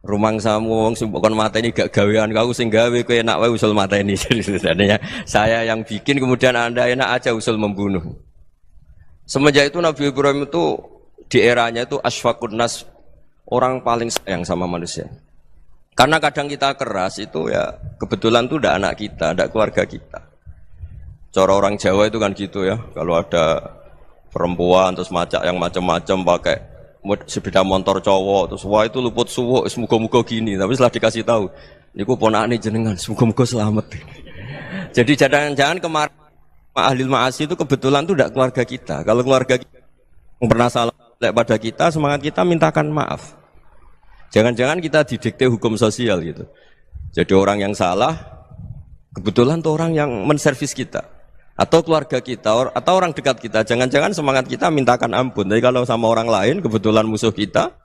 rumang samu wong bukan mata ini gak gawean kau sing gawe kowe enak wae usul mata ini. Jadi sebenarnya saya yang bikin, kemudian Anda enak aja usul membunuh. Semenjak itu Nabi Ibrahim itu di eranya itu asfaqun nas, orang paling sayang sama manusia. Karena kadang kita keras itu ya kebetulan itu tidak anak kita, tidak keluarga kita. Cara orang Jawa itu kan gitu ya. Kalau ada perempuan terus macak yang macam-macam pakai sepeda motor cowok terus wah itu luput suwuk, semoga-moga gini. Tapi setelah dikasih tahu, niku ponakane jenengan, semoga-moga selamat. Jadi jangan-jangan kemarin ahli ma'asi itu kebetulan itu tidak keluarga kita. Kalau keluarga kita yang pernah salah pada kita, semangat kita mintakan maaf. Jangan-jangan kita didikte hukum sosial gitu. Jadi orang yang salah, kebetulan tuh orang yang menservis kita. Atau keluarga kita, atau orang dekat kita. Jangan-jangan semangat kita mintakan ampun. Tapi kalau sama orang lain, kebetulan musuh kita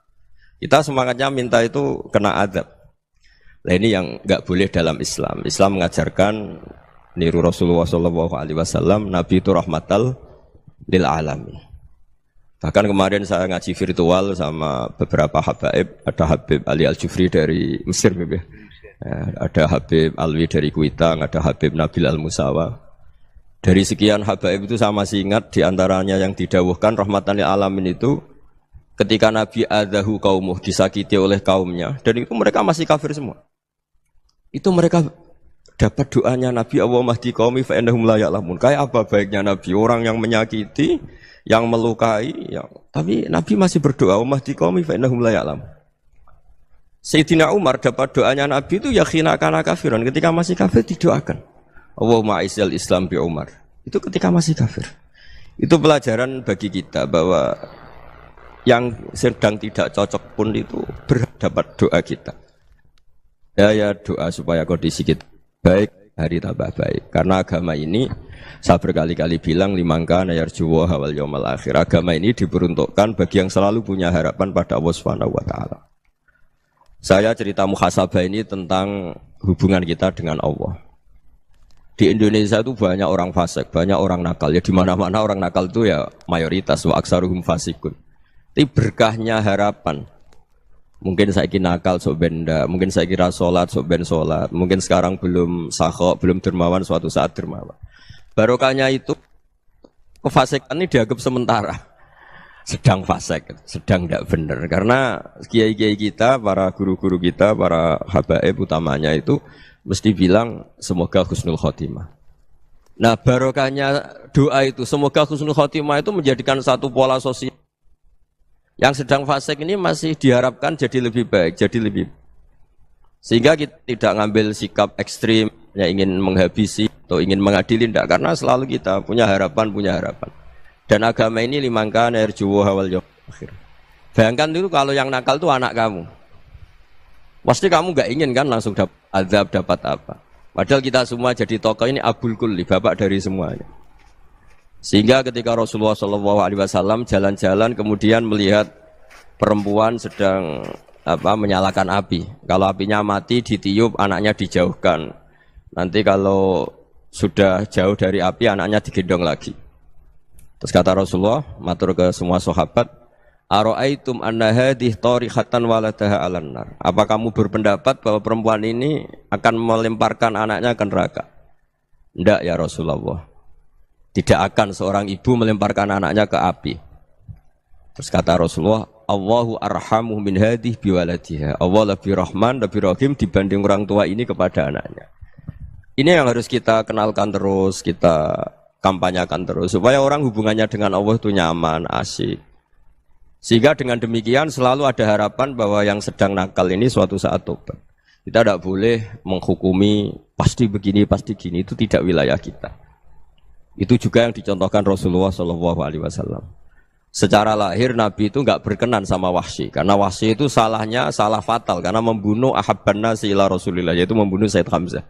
semangatnya minta itu kena adab. Nah ini yang enggak boleh dalam Islam. Islam mengajarkan, niru Rasulullah SAW, Nabi itu rahmatal lil alamin. Bahkan kemarin saya ngaji virtual sama beberapa habaib, ada Habib Ali Al-Jufri dari Mesir, Ada Habib Alwi dari Kuitang, ada Habib Nabil Al-Musawa. Dari sekian habaib itu saya masih ingat diantaranya yang didawuhkan rahmatan lil alamin itu ketika Nabi adahu kaumuh, disakiti oleh kaumnya, dan itu mereka masih kafir semua. Itu mereka dapat doanya Nabi Allahumma hdi qaumi fa innahum la ya'lamun. Kayak apa baiknya Nabi, orang yang menyakiti, yang melukai, tapi Nabi masih berdoa Allahumma hdi qaumi fa innahum la ya'lamun. Sayyidina Umar dapat doanya Nabi itu yakhina kana kafiran, ketika masih kafir didoakan Allahumma aizzal Islam bi Umar. Itu ketika masih kafir. Itu pelajaran bagi kita bahwa yang sedang tidak cocok pun itu berdapat doa kita. Ya doa supaya kondisi kita baik, hari tambah baik. Karena agama ini saya berkali-kali bilang limangka nayarjuwa wal yaumal akhir. Agama ini diperuntukkan bagi yang selalu punya harapan pada Allah Subhanahu wa taala. Saya cerita muhasabah ini tentang hubungan kita dengan Allah. Di Indonesia itu banyak orang fasik, banyak orang nakal. Ya di mana-mana orang nakal itu ya mayoritas wa aksaruhum fasikun. Tapi berkahnya harapan. Mungkin saya kira nakal sok benda, mungkin saya kira sholat sok ben sholat, mungkin sekarang belum sakhok, belum dermawan, suatu saat dermawan. Barokahnya itu kefasikan ini dianggap sementara. Sedang fasik, sedang tidak benar. Karena kiai-kiai kita, para guru-guru kita, para habaib utamanya itu mesti bilang semoga husnul khotimah. Nah barokahnya doa itu semoga husnul khotimah itu menjadikan satu pola sosial. Yang sedang fasik ini masih diharapkan jadi lebih baik, jadi lebih. Sehingga kita tidak ngambil sikap ekstrim, yang ingin menghabisi atau ingin mengadili, tidak. Karena selalu kita punya harapan, Dan agama ini limangka nerjuwa wal yaumal akhir. Bayangkan itu kalau yang nakal itu anak kamu. Pasti kamu nggak ingin kan langsung dapat azab, dapat apa. Padahal kita semua jadi tokoh ini abul kulli, bapak dari semuanya. Sehingga ketika Rasulullah SAW jalan-jalan kemudian melihat perempuan sedang menyalakan api. Kalau apinya mati ditiup, anaknya dijauhkan. Nanti kalau sudah jauh dari api, anaknya digendong lagi. Terus kata Rasulullah, matur ke semua sahabat, Aro'aitum anna hadih tarihatan waladaha alan nar. Apa kamu berpendapat bahwa perempuan ini akan melemparkan anaknya ke neraka? Tidak ya Rasulullah. Tidak akan seorang ibu melemparkan anaknya ke api. Terus kata Rasulullah, Allahu arhamu min hadih biwaladiha. Allah lebih rahman, lebih rahim dibanding orang tua ini kepada anaknya. Ini yang harus kita kenalkan terus, kita kampanyakan terus. Supaya orang hubungannya dengan Allah itu nyaman, asik. Sehingga dengan demikian selalu ada harapan bahwa yang sedang nakal ini suatu saat tobat. Kita tidak boleh menghukumi pasti begini, pasti gini, itu tidak wilayah kita. Itu juga yang dicontohkan Rasulullah SAW. Secara lahir Nabi itu nggak berkenan sama Wahsy, karena Wahsy itu salahnya salah fatal, karena membunuh ahabban nasi ila Rasulillah, yaitu membunuh Sayyid Hamzah.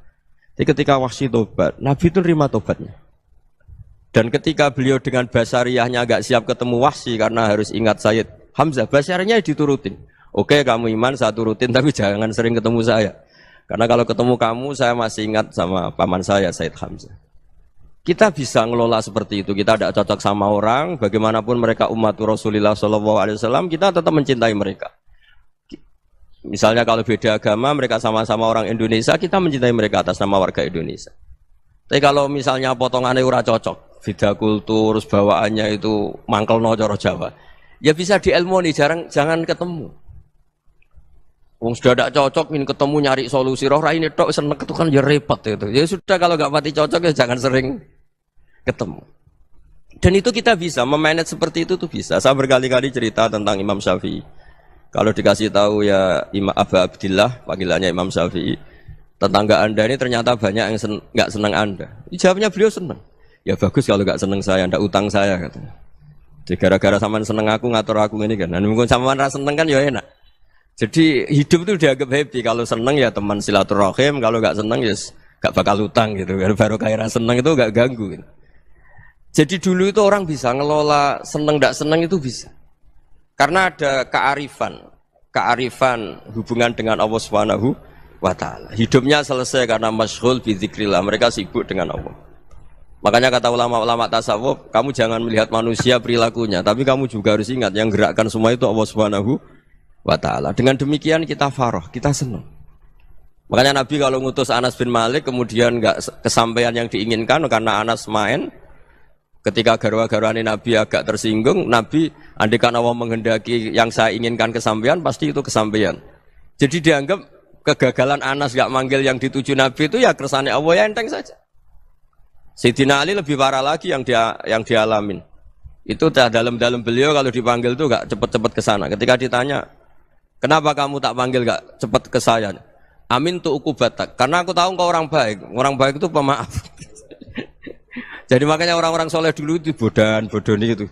Jadi ketika Wahsy tobat, Nabi itu terima tobatnya. Dan ketika beliau dengan basariyahnya agak siap ketemu Wahsy karena harus ingat Sayyid Hamzah, basariyahnya diturutin. Oke, kamu iman, saya turutin, tapi jangan sering ketemu saya. Karena kalau ketemu kamu, saya masih ingat sama paman saya, Sayyid Hamzah. Kita bisa ngelola seperti itu. Kita tidak cocok sama orang, bagaimanapun mereka umat Rasulullah SAW, kita tetap mencintai mereka. Misalnya kalau beda agama, mereka sama-sama orang Indonesia, kita mencintai mereka atas nama warga Indonesia. Tapi kalau misalnya potongannya ora cocok, beda kultur, bawaannya itu mangkel no coro Jawa, ya bisa diilmoni, jangan ketemu. Wong sudah tidak cocok, ingin ketemu nyari solusi. Roh ini tok seneng itu kan ya repot itu. Ya sudah kalau nggak pati cocok ya jangan sering ketemu. Dan itu kita bisa memanage seperti itu tuh bisa. Saya berkali-kali cerita tentang Imam Syafi'i. Kalau dikasih tahu ya Imam Abu Abdillah, panggilannya Imam Syafi'i, tetangga anda ini ternyata banyak yang nggak senang anda. Jawabnya beliau senang. Ya bagus kalau nggak senang saya, ndak utang saya katanya. Jadi gara-gara sampean seneng aku ngatur aku ini kan. Dan mungkin sampean ra seneng kan ya enak. Jadi hidup itu dianggap happy. Kalau seneng ya teman silaturahim, kalau nggak seneng ya nggak bakal utang gitu. Baru kayak seneng itu nggak ganggu. Gitu. Jadi dulu itu orang bisa ngelola seneng ndak seneng itu bisa. Karena ada kearifan hubungan dengan Allah Subhanahu wa taala. Hidupnya selesai karena masyghul bi dzikrillah. Mereka sibuk dengan Allah. Makanya kata ulama-ulama tasawuf, kamu jangan melihat manusia perilakunya, tapi kamu juga harus ingat yang gerakkan semua itu Allah Subhanahu wa taala. Dengan demikian kita farah, kita senang. Makanya Nabi kalau ngutus Anas bin Malik kemudian nggak kesampaian yang diinginkan karena Anas main, ketika garwa-garwane Nabi agak tersinggung, Nabi andikan Allah menghendaki yang saya inginkan kesampaian, pasti itu kesampaian. Jadi dianggap kegagalan Anas nggak manggil yang dituju Nabi itu ya kersane Allah, ya enteng saja. Sayyidina Ali lebih parah lagi yang dialamin. Itu dalam beliau kalau dipanggil itu nggak cepet-cepet ke sana. Ketika ditanya, kenapa kamu tak panggil nggak cepet ke saya? Amin tu ukubatak. Karena aku tahu engkau orang baik. Orang baik itu pemaaf. Jadi makanya orang-orang soleh dulu itu bodoni itu.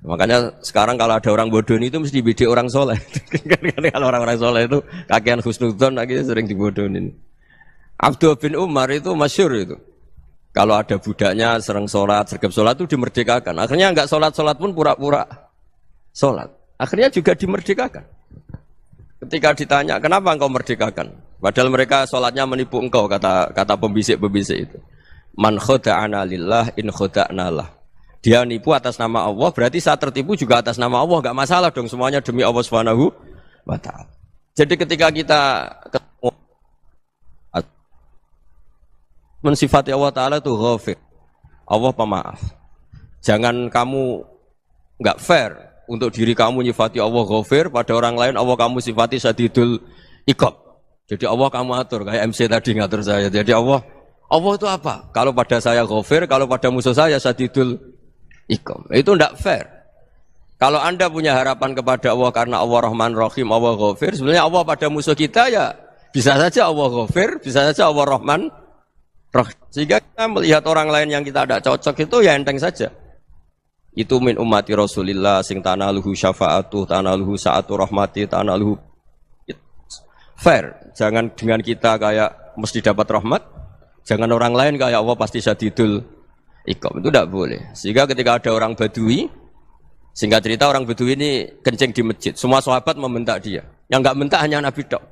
Makanya sekarang kalau ada orang bodoni itu mesti dibidik orang soleh. Kalau orang-orang soleh itu kakean husnudzon akhirnya sering dibodonin. Abdul bin Umar itu masyhur itu. Kalau ada budaknya sering sholat, sergap sholat itu dimerdekakan. Akhirnya enggak sholat pun pura-pura sholat. Akhirnya juga dimerdekakan. Ketika ditanya, kenapa engkau merdekakan? Padahal mereka sholatnya menipu engkau, kata pembisik-pembisik itu. Man khoda'ana lillah in khoda'na lah. Dia nipu atas nama Allah, berarti saat tertipu juga atas nama Allah. Enggak masalah dong, semuanya demi Allah Subhanahu wa ta'ala. Jadi ketika kita ketemu mensifati Allah Ta'ala itu ghafir, Allah pemaaf. Jangan kamu enggak fair untuk diri kamu nyifati Allah ghafir, pada orang lain Allah kamu sifati syadidul iqab. Jadi Allah kamu atur, kayak MC tadi ngatur saya. Jadi Allah itu apa? Kalau pada saya ghafir, kalau pada musuh saya syadidul iqab. Itu enggak fair. Kalau Anda punya harapan kepada Allah karena Allah Rahman Rahim, Allah ghafir, sebenarnya Allah pada musuh kita ya bisa saja Allah ghafir, bisa saja Allah Rahman Rahim. Sehingga kita melihat orang lain yang kita tidak cocok itu ya enteng saja. Itu min ummati Rasulillah sing tanaluhu syafa'atuh, tanaluhu sa'atu rahmati, tanaluhu fair. Jangan dengan kita kayak mesti dapat rahmat. Jangan orang lain kayak Allah pasti syadidul iqab. Itu tidak boleh. Sehingga ketika ada orang Badui, singkat cerita orang Badui ini kencing di masjid. Semua sahabat membentak dia. Yang enggak bentak hanya Nabi tok.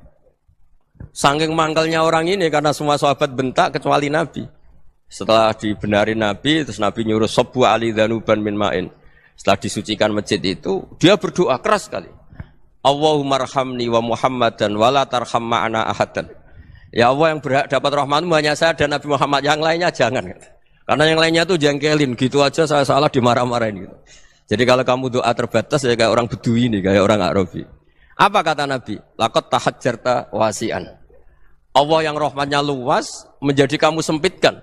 Saking mangkalnya orang ini karena semua sahabat bentak kecuali Nabi. Setelah dibenarin Nabi, terus Nabi nyuruh sabbu ali dhanuban min ma'in. Setelah disucikan masjid itu, dia berdoa keras sekali. Allahumma arhamni wa Muhammadan wa la tarham ma'ana ahadan. Ya Allah, yang berhak dapat rahmatmu hanya saya dan Nabi Muhammad, yang lainnya jangan. Karena yang lainnya tuh jengkelin, gitu aja saya salah dimarah-marahin gitu. Jadi kalau kamu doa terbatas ya kayak orang Bedui ini, kayak orang Arabi. Apa kata Nabi? Laqad tahajjarta wasi'an. Allah yang rahmatnya luas menjadi kamu sempitkan.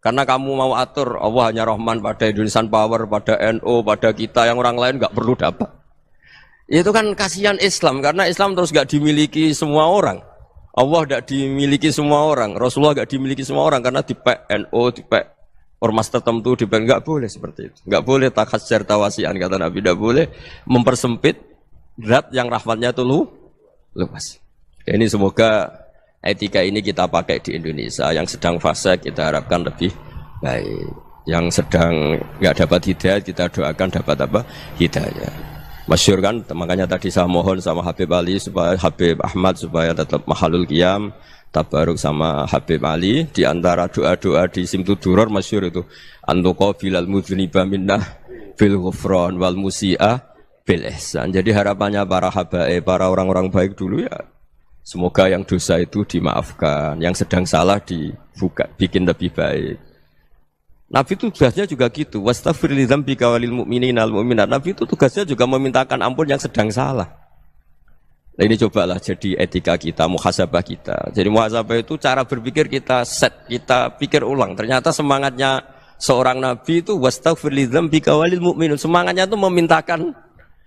Karena kamu mau atur Allah hanya Rahman pada Indonesian Power, pada NU, pada kita yang orang lain nggak perlu dapat. Itu kan kasihan Islam karena Islam terus nggak dimiliki semua orang. Allah nggak dimiliki semua orang. Rasulullah nggak dimiliki semua orang karena di NU, di ormas tertentu, di nggak boleh seperti itu. Nggak boleh takhasyar tawasian kata Nabi, nggak boleh mempersempit zat yang rahmatnya itu luas. Ini semoga etika ini kita pakai di Indonesia. Yang sedang fase kita harapkan lebih baik. Yang sedang nggak dapat hidayah kita doakan dapat apa? Hidayah. Masyhur kan, makanya tadi saya mohon sama Habib Ali supaya Habib Ahmad supaya tetap mahalul qiyam, tabaruk sama Habib Ali. Di antara doa-doa di Simtuduror masyhur itu antuqa bilal mudhniba minnah bil ghufran wal musi'ah bil ihsan. Jadi harapannya para habaib, para orang-orang baik dulu ya semoga yang dosa itu dimaafkan, yang sedang salah dibuka, bikin lebih baik. Nabi itu tugasnya juga gitu. Wastaghfir li dzambika walil mu'minina wal mu'minat. Nabi itu tugasnya juga memintakan ampun yang sedang salah. Nah ini cobalah jadi etika kita, muhasabah kita. Jadi muhasabah itu cara berpikir kita set, kita pikir ulang. Ternyata semangatnya seorang nabi itu wastaghfir li dzambika walil mu'minun. Semangatnya itu memintakan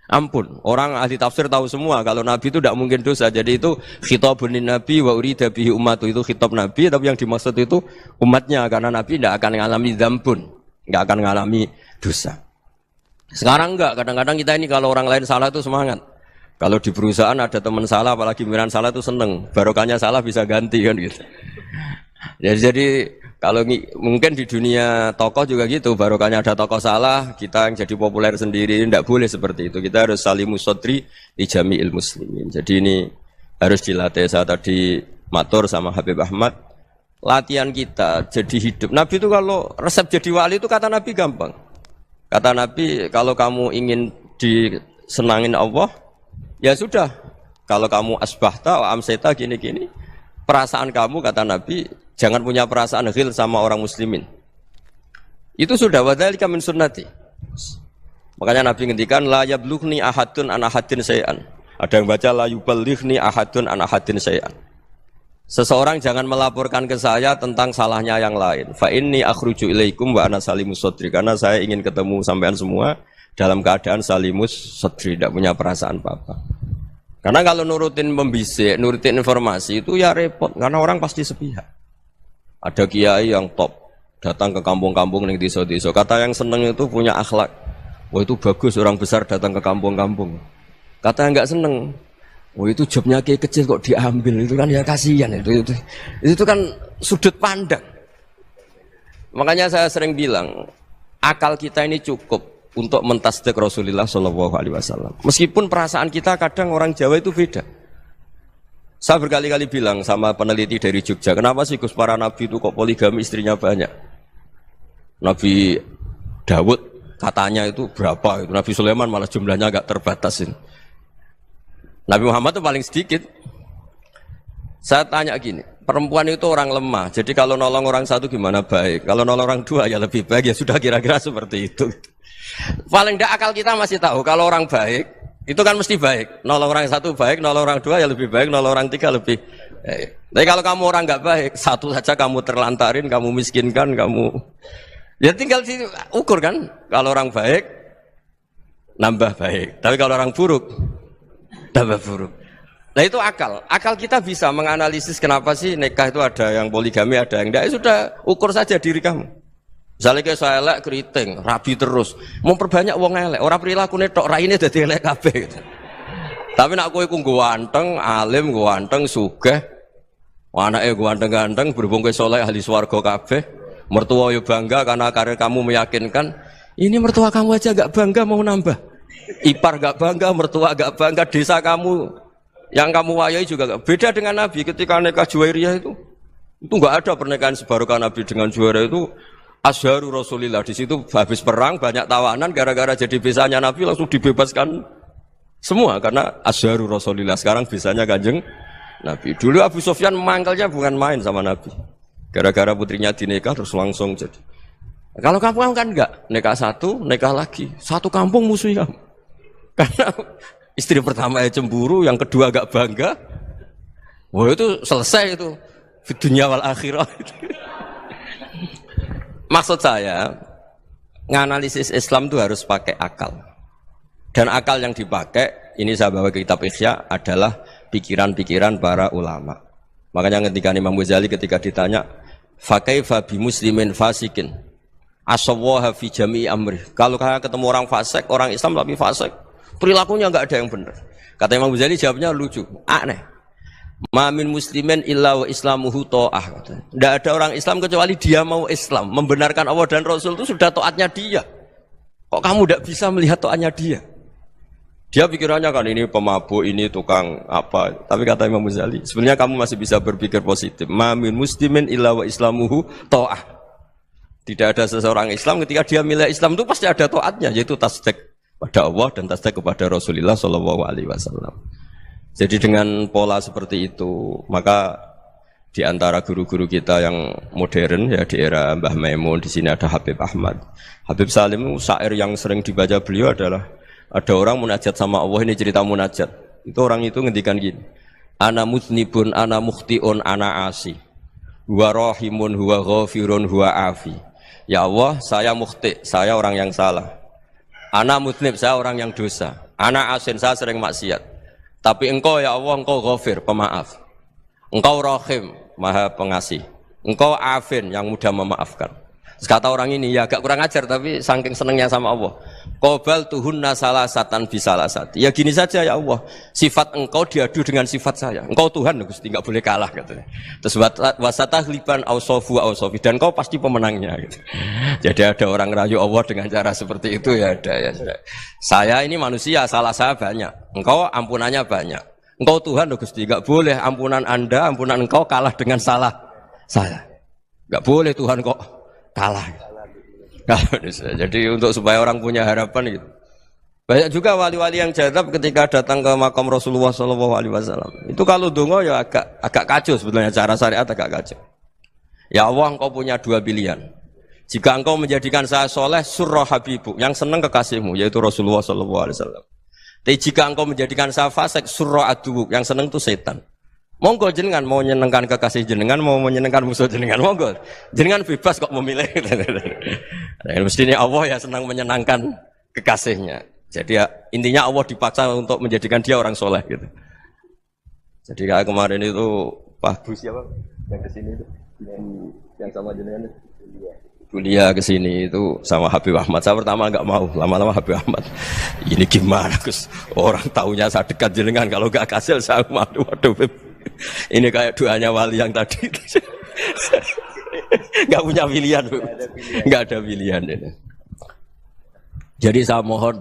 ampun. Orang ahli tafsir tahu semua kalau Nabi itu tidak mungkin dosa. Jadi itu khitabun Nabi wa urida bihi ummatu, itu khitab Nabi, tapi yang dimaksud itu umatnya karena Nabi tidak akan mengalami dzambun, tidak akan mengalami dosa. Sekarang enggak, kadang-kadang kita ini kalau orang lain salah itu semangat. Kalau di perusahaan ada teman salah, apalagi pimpinan salah itu seneng. Barokahnya salah bisa ganti kan gitu. Jadi kalau mungkin di dunia tokoh juga gitu, barokahnya ada tokoh salah, kita yang jadi populer sendiri, tidak boleh seperti itu. Kita harus salimus sodri di jami'il muslimin. Jadi ini harus dilatih. Saya tadi matur sama Habib Ahmad, latihan kita jadi hidup. Nabi itu kalau resep jadi wali itu kata Nabi gampang. Kata Nabi, kalau kamu ingin disenangin Allah, ya sudah. Kalau kamu asbahta, amseta gini-gini, perasaan kamu, kata Nabi, jangan punya perasaan ghil sama orang muslimin. Itu sudah wadzalika min sunnati. Makanya Nabi ngendikan la yablughni ahadun an ahadin syai'an. Ada yang baca la yuballighni ahadun an ahadin syai'an. Seseorang jangan melaporkan ke saya tentang salahnya yang lain. Fa inni akhruju ilaikum wa ana salimus sadri. Karena saya ingin ketemu sampean semua dalam keadaan salimus sadri, tidak punya perasaan apa-apa. Karena kalau nurutin membisik, nurutin informasi itu ya repot. Karena orang pasti sepihak. Ada kiai yang top, datang ke kampung-kampung ning desa-desa. Kata yang seneng itu punya akhlak. Wah itu bagus orang besar datang ke kampung-kampung. Kata yang enggak seneng, wah itu jobnya kiai kecil kok diambil, itu kan ya kasihan itu kan sudut pandang. Makanya saya sering bilang, akal kita ini cukup untuk mentasdik Rasulullah Shallallahu Alaihi Wasallam. Meskipun perasaan kita kadang orang Jawa itu beda. Saya berkali-kali bilang sama peneliti dari Jogja, kenapa sih Gus para nabi itu kok poligami istrinya banyak? Nabi Dawud katanya itu berapa? Itu Nabi Sulaiman malah jumlahnya agak terbatasin. Nabi Muhammad itu paling sedikit. Saya tanya gini, perempuan itu orang lemah, jadi kalau nolong orang satu gimana baik, kalau nolong orang dua ya lebih baik, ya sudah kira-kira seperti itu. Paling tidak akal kita masih tahu kalau orang baik itu kan mesti baik, nolong orang satu baik, nolong orang dua ya lebih baik, nolong orang tiga lebih baik. Tapi kalau kamu orang nggak baik, satu saja kamu terlantarin, kamu miskinkan, kamu ya tinggal diukur kan, kalau orang baik nambah baik, tapi kalau orang buruk tambah buruk. Nah itu akal. Akal kita bisa menganalisis kenapa sih nikah itu ada yang poligami, ada yang enggak. Sudah ukur saja diri kamu. Misalnya kayak saya elek keriting, rabi terus, memperbanyak wong elek. Orang perilaku tok raine dadi elek kabeh gitu. Tapi nak kowe iku ganteng, alim, ganteng, sugih, anake ganteng-ganteng, berhubung kowe saleh ahli swarga kabeh, mertua yo bangga karena karir kamu meyakinkan. Ini mertua kamu aja enggak bangga mau nambah. Ipar enggak bangga, mertua enggak bangga, desa kamu yang kamu wayai juga gak. Beda dengan Nabi ketika nikah Juwairiyah itu nggak ada pernikahan sebarokah Nabi dengan Juwairiyah itu asharu Rasulillah. Di situ habis perang banyak tawanan gara-gara jadi besanya Nabi langsung dibebaskan semua karena asharu Rasulillah. Sekarang besanya Kanjeng Nabi. Dulu Abu Sufyan mangkalnya bukan main sama Nabi. Gara-gara putrinya dinikah terus langsung jadi. Kalau kamu kan enggak, nikah satu, nikah lagi, satu kampung musuh kamu. Karena istri pertama ya cemburu, yang kedua agak bangga. Wah itu selesai itu. Di dunia wal akhirah. Maksud saya, nganalisis Islam itu harus pakai akal. Dan akal yang dipakai, ini saya bawa ke kitab Ihya, adalah pikiran-pikiran para ulama. Makanya ketika Imam Ghazali ketika ditanya, fakaifa bi muslimin fasikin asawwaha fi jami'i amri. Kalau kalian ketemu orang fasik, orang Islam tapi fasik, perilakunya enggak ada yang benar. Kata Imam Ghazali jawabnya lucu, aneh. Ma min muslimin illa wa islamuhu ta'ah. Tidak ada orang Islam kecuali dia mau Islam, membenarkan Allah dan Rasul itu sudah taatnya dia. Kok kamu tidak bisa melihat taatnya dia? Dia pikirannya kan ini pemabuk, ini tukang apa. Tapi kata Imam Ghazali, sebenarnya kamu masih bisa berpikir positif. Ma min muslimin illa wa islamuhu ta'ah. Tidak ada seseorang Islam ketika dia milih Islam itu pasti ada taatnya, yaitu tasdik pada Allah dan tasdik kepada Rasulullah Shallallahu Alaihi Wasallam. Jadi dengan pola seperti itu, maka di antara guru-guru kita yang modern ya di era Mbah Maimun, di sini ada Habib Ahmad, Habib Salim, syair yang sering dibaca beliau adalah ada orang munajat sama Allah. Ini cerita munajat. Itu orang itu ngendikan gini, ana muznibun, ana mukhtiun, ana asi, huwa rahimun, huwa ghafirun, huwa afi. Ya Allah, saya mukhti, saya orang yang salah. Ana muznib, saya orang yang dosa. Ana asin, saya sering maksiat. Tapi engkau ya Allah, engkau ghafir, pemaaf. Engkau rahim, maha pengasih. Engkau afin, yang mudah memaafkan. Kata orang ini, ya agak kurang ajar, tapi saking senengnya sama Allah. Qobal tuhunna salasatan bisalasati. Ya gini saja ya Allah, sifat engkau diadu dengan sifat saya. Engkau Tuhan, Gusti, enggak boleh kalah katanya. Terus wasatahliban ausofu ausofi, dan engkau pasti pemenangnya gitu. Jadi ada orang rayu Allah dengan cara seperti itu ya ada ya. Saya ini manusia, salah saya banyak. Engkau ampunannya banyak. Engkau Tuhan, Gusti, enggak boleh ampunan Anda, ampunan engkau kalah dengan salah saya. Enggak boleh Tuhan kok kalah. Jadi untuk supaya orang punya harapan gitu. Banyak juga wali-wali yang jadab ketika datang ke makam Rasulullah SAW. Itu kalau dongo ya agak kacau sebetulnya, cara syariat agak kacau. Ya Allah, engkau punya dua pilihan. Jika engkau menjadikan saya soleh, surah habibu, yang senang kekasihmu, yaitu Rasulullah SAW. Tapi jika engkau menjadikan saya fasik, surah adubu, yang senang itu setan. Monggo jenengan mau menyenangkan kekasih jenengan, mau menyenangkan musuh jenengan, monggo. Jenengan bebas kok memilih. Nah, mestinya Allah ya senang menyenangkan kekasihnya. Jadi ya, intinya Allah dipaksa untuk menjadikan dia orang soleh gitu. Jadi kayak kemarin itu Pak Bu siapa yang kesini itu, yang sama jenengan kuliah kesini itu sama Habib Ahmad. Saya pertama nggak mau, lama-lama Habib Ahmad. Ini gimana Gus? Orang taunya saya dekat jenengan, kalau nggak kasih saya waduh. Ini kayak doanya wali yang tadi. Nggak punya pilihan, nggak ada pilihan ini. Jadi saya mohon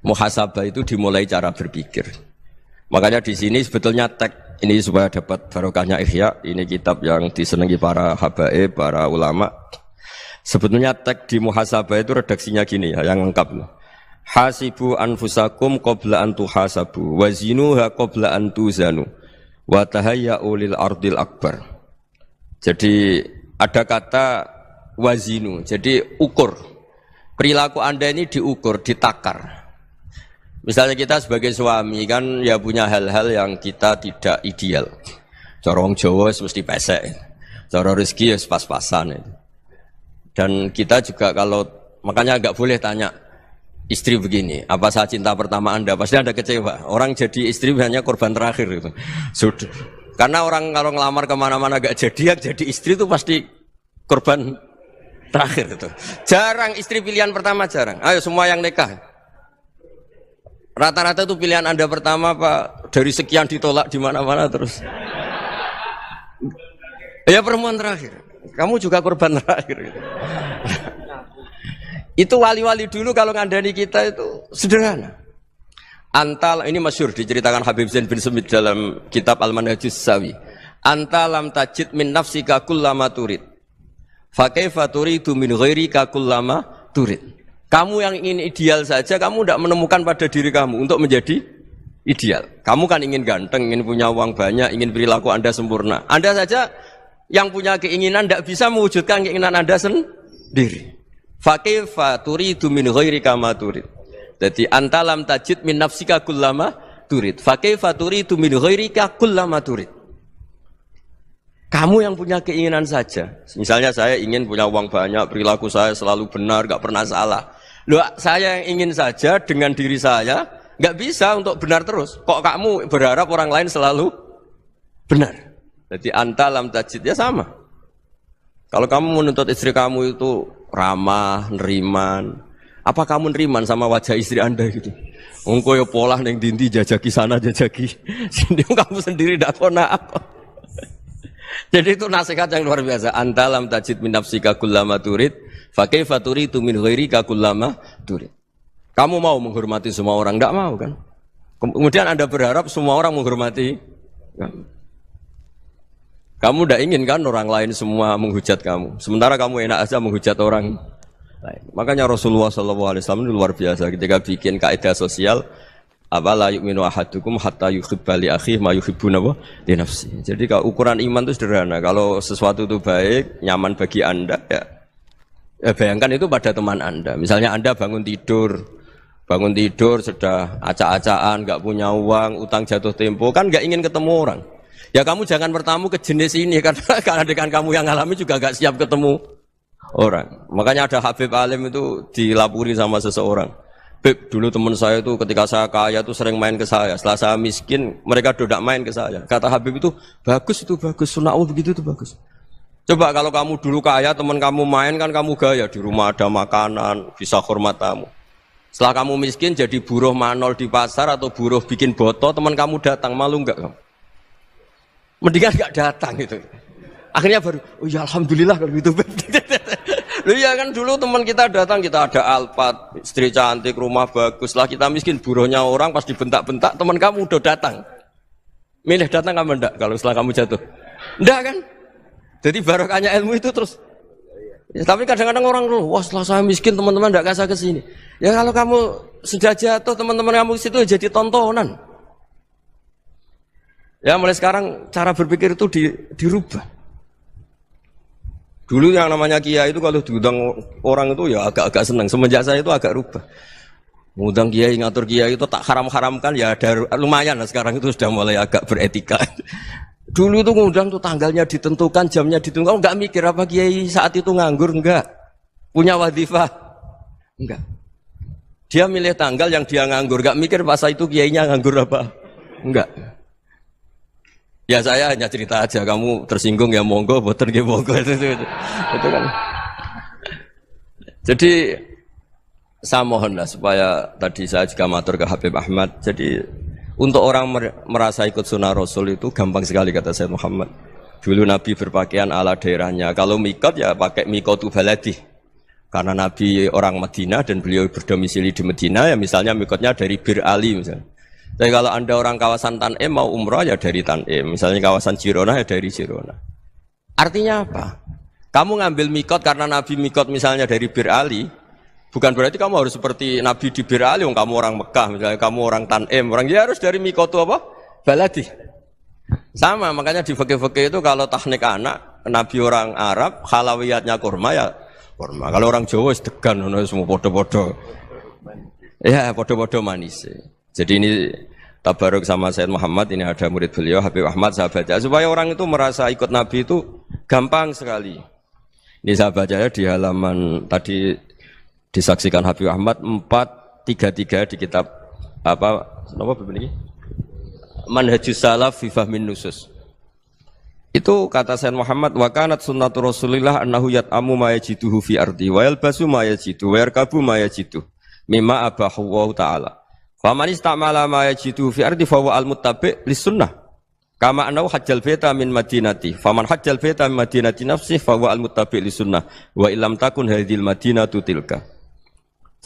muhasabah itu dimulai cara berpikir. Makanya di sini sebetulnya tag ini supaya dapat barokahnya Ihya. Ini kitab yang disenangi para habaib, para ulama. Sebetulnya tag di muhasabah itu redaksinya gini ya, yang lengkap. Hasibu anfusakum qabla an tuhasabu wa zinuha qabla an tuzanu wa tahayya'u lil ardil akbar. Jadi ada kata wazinu, jadi ukur. Perilaku Anda ini diukur, ditakar. Misalnya kita sebagai suami kan ya punya hal-hal yang kita tidak ideal. Corong Jawa mesti pesek, cara rezeki ya pas-pasan. Dan kita juga kalau makanya nggak boleh tanya istri begini, apa saya cinta pertama Anda? Pasti Anda kecewa. Orang jadi istri hanya korban terakhir itu. Sudah. Karena orang kalau ngelamar kemana-mana gak jadi, yang jadi istri itu pasti korban terakhir itu. Jarang istri pilihan pertama, jarang. Ayo semua yang nikah. Rata-rata itu pilihan Anda pertama Pak, dari sekian ditolak di mana-mana terus. Ya perempuan terakhir. Kamu juga korban terakhir. Itu wali-wali dulu kalau ngandani kita itu sederhana. Antal ini masyhur diceritakan Habib Zain bin Sumit dalam kitab Al-Manhajus Sawi. Antalam tajid min nafsika kullama turid. Fa kaifa turidu min ghairika kullama turid. Kamu yang ingin ideal saja, kamu tidak menemukan pada diri kamu untuk menjadi ideal. Kamu kan ingin ganteng, ingin punya uang banyak, ingin perilaku Anda sempurna. Anda saja yang punya keinginan tidak bisa mewujudkan keinginan Anda sendiri. Fa kaifa turidu min ghairika ma turid. Jadi antalam tajid min nafsika kullama turid. Fa kaifa turidu min ghairika kullama turid. Kamu yang punya keinginan saja. Misalnya saya ingin punya uang banyak, perilaku saya selalu benar, gak pernah salah. Loh, saya yang ingin saja dengan diri saya, gak bisa untuk benar terus. Kok kamu berharap orang lain selalu benar? Jadi anta lam tajid, ya sama. Kalau kamu menuntut istri kamu itu ramah, neriman, apa kamu neriman sama wajah istri Anda gitu? Engkau ya pola neng dindi jajaki sana jajaki sini, kamu sendiri tidak kona apa. Jadi itu nasihat yang luar biasa. Anta lam tajid min nafsika kullama turid, fa kaifa turidu min ghairika kullama turid. Kamu mau menghormati semua orang? Enggak mau kan? Kemudian Anda berharap semua orang menghormati kamu. Kamu tidak ingin kan orang lain semua menghujat kamu. Sementara kamu enak aja menghujat orang lain. Makanya Rasulullah SAW itu luar biasa ketika bikin kaidah sosial. Apa la yu'minu ahadukum hatta yuhibba li akhihi ma yuhibbu li nafsihi. Jadi kalau ukuran iman itu sederhana. Kalau sesuatu itu baik, nyaman bagi Anda ya bayangkan itu pada teman Anda. Misalnya Anda bangun tidur sudah acak-acakan, enggak punya uang, utang jatuh tempo, kan enggak ingin ketemu orang. Ya kamu jangan bertamu ke jenis ini karena dengan kamu yang alami juga enggak siap ketemu orang. Makanya ada Habib Alim itu dilapuri sama seseorang. Beb, dulu teman saya itu ketika saya kaya itu sering main ke saya. Setelah saya miskin, mereka tidak main ke saya. Kata Habib itu bagus, sunnah Allah begitu itu bagus. Coba kalau kamu dulu kaya, teman kamu main kan kamu gaya, di rumah ada makanan, bisa hormat tamu. Setelah kamu miskin jadi buruh manol di pasar atau buruh bikin boto, teman kamu datang, malu enggak kamu? Mendingan enggak datang gitu. Akhirnya baru, oh ya alhamdulillah kalau gitu. Loh ya kan dulu teman kita datang, kita ada Alphard, istri cantik, rumah bagus. Lah kita miskin, buruhnya orang pas dibentak-bentak, teman kamu udah datang. Milih datang kamu enggak kalau setelah kamu jatuh? Enggak kan? Jadi barokahnya ilmu itu terus Ya, tapi kadang-kadang orang ngeluh, wah setelah saya miskin teman-teman tidak kasih ke sini. Ya kalau kamu sudah jatuh teman-teman kamu situ jadi tontonan. Ya mulai sekarang cara berpikir itu dirubah. Dulu yang namanya kiai itu kalau diundang orang itu ya agak-agak senang. Semenjak saya itu agak rubah. Ngundang kiai, ngatur kiai itu tak haram-haramkan ya ada lumayan lah sekarang itu sudah mulai agak beretika. Dulu itu ngundang tuh tanggalnya ditentukan, jamnya ditentukan, enggak mikir apa kiai saat itu nganggur, enggak. Punya wadifah, enggak. Dia milih tanggal yang dia nganggur, enggak mikir masa itu kiainya nganggur apa, enggak. Ya saya hanya cerita aja, kamu tersinggung ya monggo, boten nggih monggo itu kan. Jadi saya mohonlah supaya tadi saya juga matur ke Habib Ahmad, jadi untuk orang merasa ikut sunnah Rasul itu gampang sekali kata Sayyid Muhammad. Dulu Nabi berpakaian ala daerahnya. Kalau mikot ya pakai mikotu baladi. Karena Nabi orang Madinah dan beliau berdomisili di Madinah ya misalnya mikotnya dari Bir Ali misalnya. Tapi kalau Anda orang kawasan Tanim mau umrah ya dari Tanim. Misalnya kawasan Jirona ya dari Jirona. Artinya apa? Kamu ngambil mikot karena Nabi mikot misalnya dari Bir Ali. Bukan berarti kamu harus seperti Nabi di Bir Ali, kamu orang Mekah, misalnya kamu orang Tanim, orang dia harus dari mikotu apa? Baladi. Sama, makanya di fikih-fikih itu kalau tahnik anak, Nabi orang Arab, halawiyatnya kurma ya kurma. Kalau orang Jawa sedegan, semua podo-podo. Ya, podo-podo manis. Jadi ini tabaruk sama Sayyid Muhammad, ini ada murid beliau, Habib Ahmad, saya baca. Supaya orang itu merasa ikut Nabi itu gampang sekali. Ini saya baca ya di halaman tadi, disaksikan Habib Ahmad 433 di kitab apa begini Manhajus Salaf fi Fahmin Nusus. Itu kata Sayyid Muhammad wa kanat sunnatu Rasulillah annahu yat'amu ma yajiduhu fi ardi wa yalbasu ma yajidu wa yarkabu ma yajidu mimma abahu wa ta'ala. Fa man istamala ma yajiduhu fi ardi fa huwa al-muttabi' lis sunnah. Kama annahu hajjal baita min madinati. Faman hajjal baita min madinati nafsihi fa huwa al-muttabi' lis sunnah wa illam takun hadhil madinatu tilka.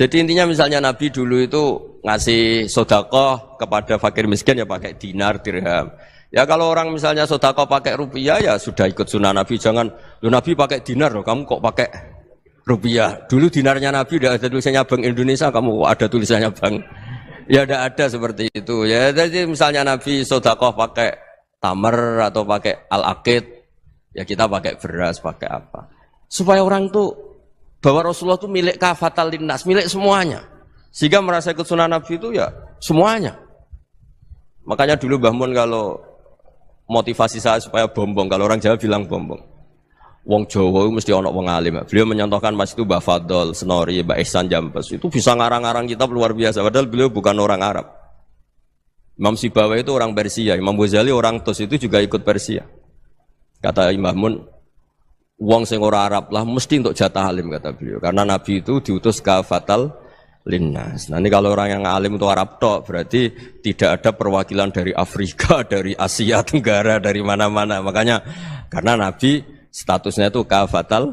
Jadi intinya misalnya Nabi dulu itu ngasih sodakoh kepada fakir miskin ya pakai dinar, dirham. Ya kalau orang misalnya sodakoh pakai rupiah ya sudah ikut sunnah Nabi. Jangan, Nabi pakai dinar loh, kamu kok pakai rupiah. Dulu dinarnya Nabi udah ada tulisannya Bank Indonesia, kamu ada tulisannya Bank. Ya tidak ada seperti itu. Ya jadi misalnya Nabi sodakoh pakai tamar atau pakai al-aqid, ya kita pakai beras, pakai apa. Supaya orang tuh bahwa Rasulullah itu milik kafatal linnas, milik semuanya. Sehingga merasa ikut sunnah Nabi itu ya semuanya. Makanya dulu Mbah Mun kalau motivasi saya supaya bombong, kalau orang Jawa bilang bombong. Wong Jawa mesti ono wong alim. Beliau menyontohkan Mas itu Mbah Fadol, Senori, Mbah Ihsan Jambes. Itu bisa ngarang-ngarang kitab luar biasa. Padahal beliau bukan orang Arab. Imam Sibawa itu orang Persia, Imam Ghazali orang Tus itu juga ikut Persia. Kata Mbah Mun, wong sing ora Arab lah mesti untuk jatah alim kata beliau. Karena Nabi itu diutus kafatal linnas. Nanti kalau orang yang alim itu Arab tok berarti tidak ada perwakilan dari Afrika, dari Asia Tenggara, dari mana-mana. Makanya karena Nabi statusnya itu kafatal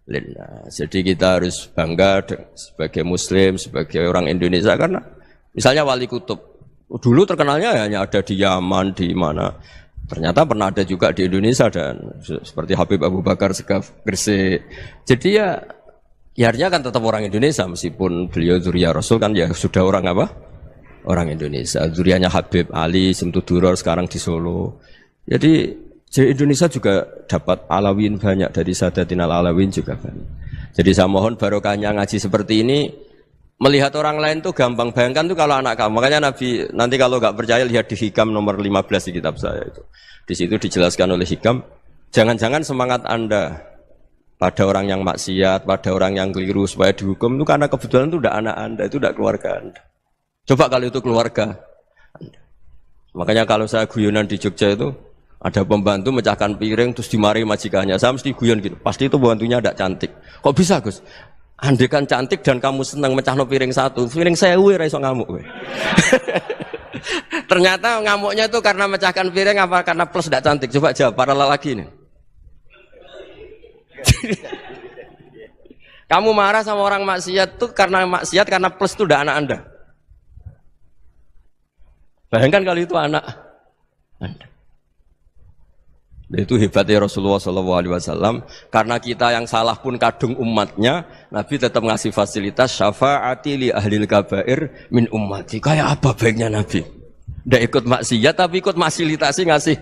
linnas. Jadi kita harus bangga sebagai Muslim, sebagai orang Indonesia karena misalnya Wali Kutub dulu terkenalnya hanya ada di Yaman, di mana. Ternyata pernah ada juga di Indonesia dan seperti Habib Abu Bakar Segaf Gresik. Jadi ya artinya kan tetap orang Indonesia meskipun beliau zuriyah Rasul kan ya sudah orang apa? Orang Indonesia. Zuriyahnya Habib Ali Simtuduror sekarang di Solo. Jadi Indonesia juga dapat alawin banyak dari Sadatin al-Alawin juga banyak. Jadi saya mohon barokahnya ngaji seperti ini. Melihat orang lain tuh gampang, bayangkan tuh kalau anak kamu. Makanya Nabi nanti kalau nggak percaya lihat di Hikam nomor 15 di kitab saya itu. Di situ dijelaskan oleh Hikam, jangan-jangan semangat Anda pada orang yang maksiat, pada orang yang keliru supaya dihukum itu karena kebetulan itu udah anak Anda, itu udah keluarga Anda. Coba kalau itu keluarga Anda. Makanya kalau saya guyonan di Jogja itu ada pembantu mecahkan piring terus dimarahi majikannya. Saya mesti guyon gitu. Pasti itu pembantunya tidak cantik. Kok bisa, Gus? Andai kan cantik dan kamu senang mecahno piring satu, piring 1000 ora iso ngamuk. Ternyata ngamuknya itu karena mecahkan piring apa karena plus tidak cantik? Coba jawab para lelaki ini. Kamu marah sama orang maksiat tuh karena maksiat karena plus itu udah anak Anda. Bayangkan kalau itu anak Anda. Itu hebatnya Rasulullah SAW. Karena kita yang salah pun kadung umatnya, Nabi tetap ngasih fasilitas syafaati li ahlil kabair min ummati. Kayak apa baiknya Nabi? Nggak ikut maksiat tapi ikut fasilitasi ngasih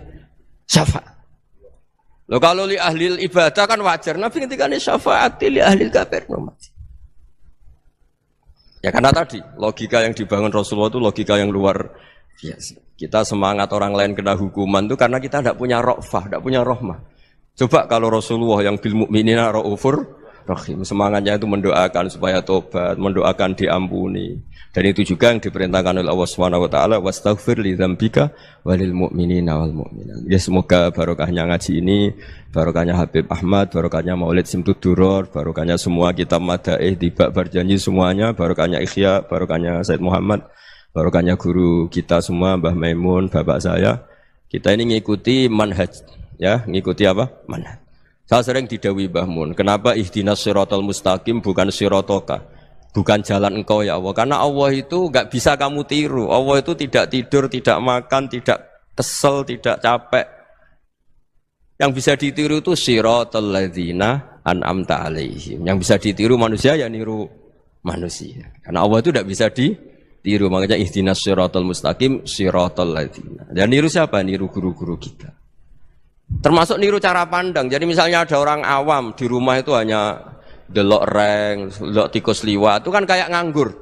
syafaat. Loh kalau li ahlil ibadah kan wajar. Nabi ketika ini syafaati li ahlil kabair min ummati. Ya karena tadi logika yang dibangun Rasulullah itu logika yang luar biasa. Kita semangat orang lain kena hukuman itu karena kita tidak punya ra'fah, tidak punya rahmah. Coba kalau Rasulullah yang bil mu'minina ra'ufur rahim, semangatnya itu mendoakan supaya tobat, mendoakan diampuni. Dan itu juga yang diperintahkan oleh Allah Subhanahu wa taala, wastaghfir li dzambika walil mu'minina wal mu'minat. Ya semoga barokahnya ngaji ini, barokahnya Habib Ahmad, barokahnya Maulid Simtud Duror, barokahnya semua kitab madaih Tibak Berjanji semuanya, barokahnya Ikhya, barokahnya Said Muhammad, barokahnya guru kita semua, Mbah Maimun, bapak saya. Kita ini ngikuti manhaj, ya, ngikuti apa? Manhaj. Saya sering didawi Mbah Mun, kenapa ihdinas siratal mustaqim bukan siratoka? Bukan jalan engkau ya Allah. Karena Allah itu enggak bisa kamu tiru. Allah itu tidak tidur, tidak makan, tidak kesel, tidak capek. Yang bisa ditiru itu siratal ladzina an'amta alaihim. Yang bisa ditiru manusia ya niru manusia. Karena Allah itu tidak bisa ditiru. Makanya ihdinas siratal mustaqim siratal ladzina. Dan niru siapa? Niru guru-guru kita. Termasuk niru cara pandang. Jadi misalnya ada orang awam di rumah itu hanya delok reng, delok tikus liwat, itu kan kayak nganggur.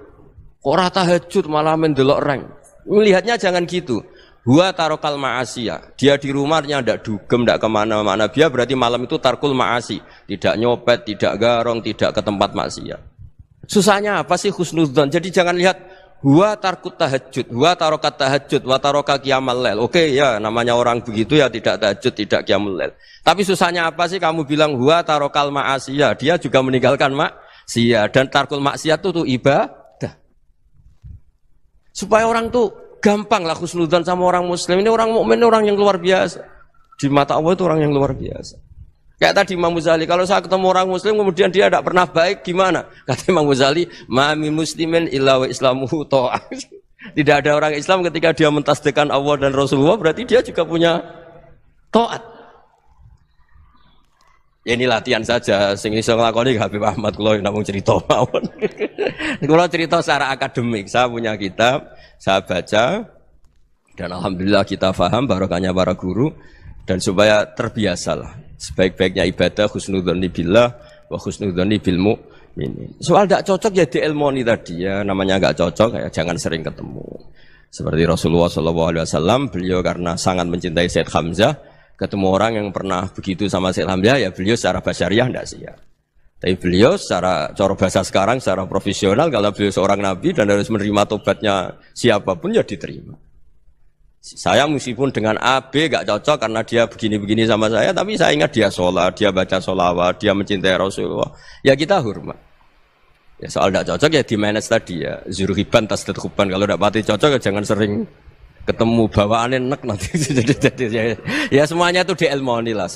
Kok ora tahajud malah main delok reng. Melihatnya jangan gitu. Huwa tarokal ma'asiyah. Dia di rumahnya ndak dugem, ndak kemana-mana. Dia berarti malam itu tarkul ma'asi. Tidak nyopet, tidak garong, tidak ke tempat maksiat. Susahnya apa sih husnudzon? Jadi jangan lihat huwa tarkut tahajud, huwa tarokat tahajud, wa taroka qiyamal lail. Oke ya, namanya orang begitu ya tidak tahajud, tidak qiyamul lail. Tapi susahnya apa sih kamu bilang huwa tarokal ma'asiyah? Dia juga meninggalkan maksiat dan tarkul maksiat itu ibadah. Supaya orang tuh gampang lah husnudzon sama orang muslim. Ini orang mukmin, orang yang luar biasa. Di mata Allah itu orang yang luar biasa. Kayak tadi Imam Ghazali, kalau saya ketemu orang muslim kemudian dia tidak pernah baik, gimana? Kata Imam Ghazali, ma min muslimin illa wa islamuhu ta'ah. Tidak ada orang Islam ketika dia mentasdikkan Allah dan Rasulullah, berarti dia juga punya taat. Ya ini latihan saja, sing iso nglakoni Habib Ahmad kula namung cerita mawon. Kula cerita secara akademik, saya punya kitab, saya baca dan alhamdulillah kita paham barokahnya para guru dan supaya terbiasalah. Sebaik-baiknya ibadah husnudzon billah wa husnudzon bil mu'minin. Soal tidak cocok ya diilmoni tadi ya, namanya enggak cocok ya jangan sering ketemu. Seperti Rasulullah SAW, beliau karena sangat mencintai Said Hamzah, ketemu orang yang pernah begitu sama Said Hamzah ya beliau secara basyariah tidak siap. Tapi beliau secara cara bahasa sekarang, secara profesional, kalau beliau seorang nabi dan harus menerima tobatnya siapapun ya diterima. Saya meskipun dengan A, B gak cocok karena dia begini-begini sama saya, tapi saya ingat dia sholat, dia baca sholawat, dia mencintai Rasulullah. Ya kita hormat. Ya soal gak cocok ya di manage tadi ya. Zurhiban tasdid huban. Kalau gak pati cocok ya jangan sering ketemu, bawaannya enak nanti. Ya semuanya itu diilmoni lah.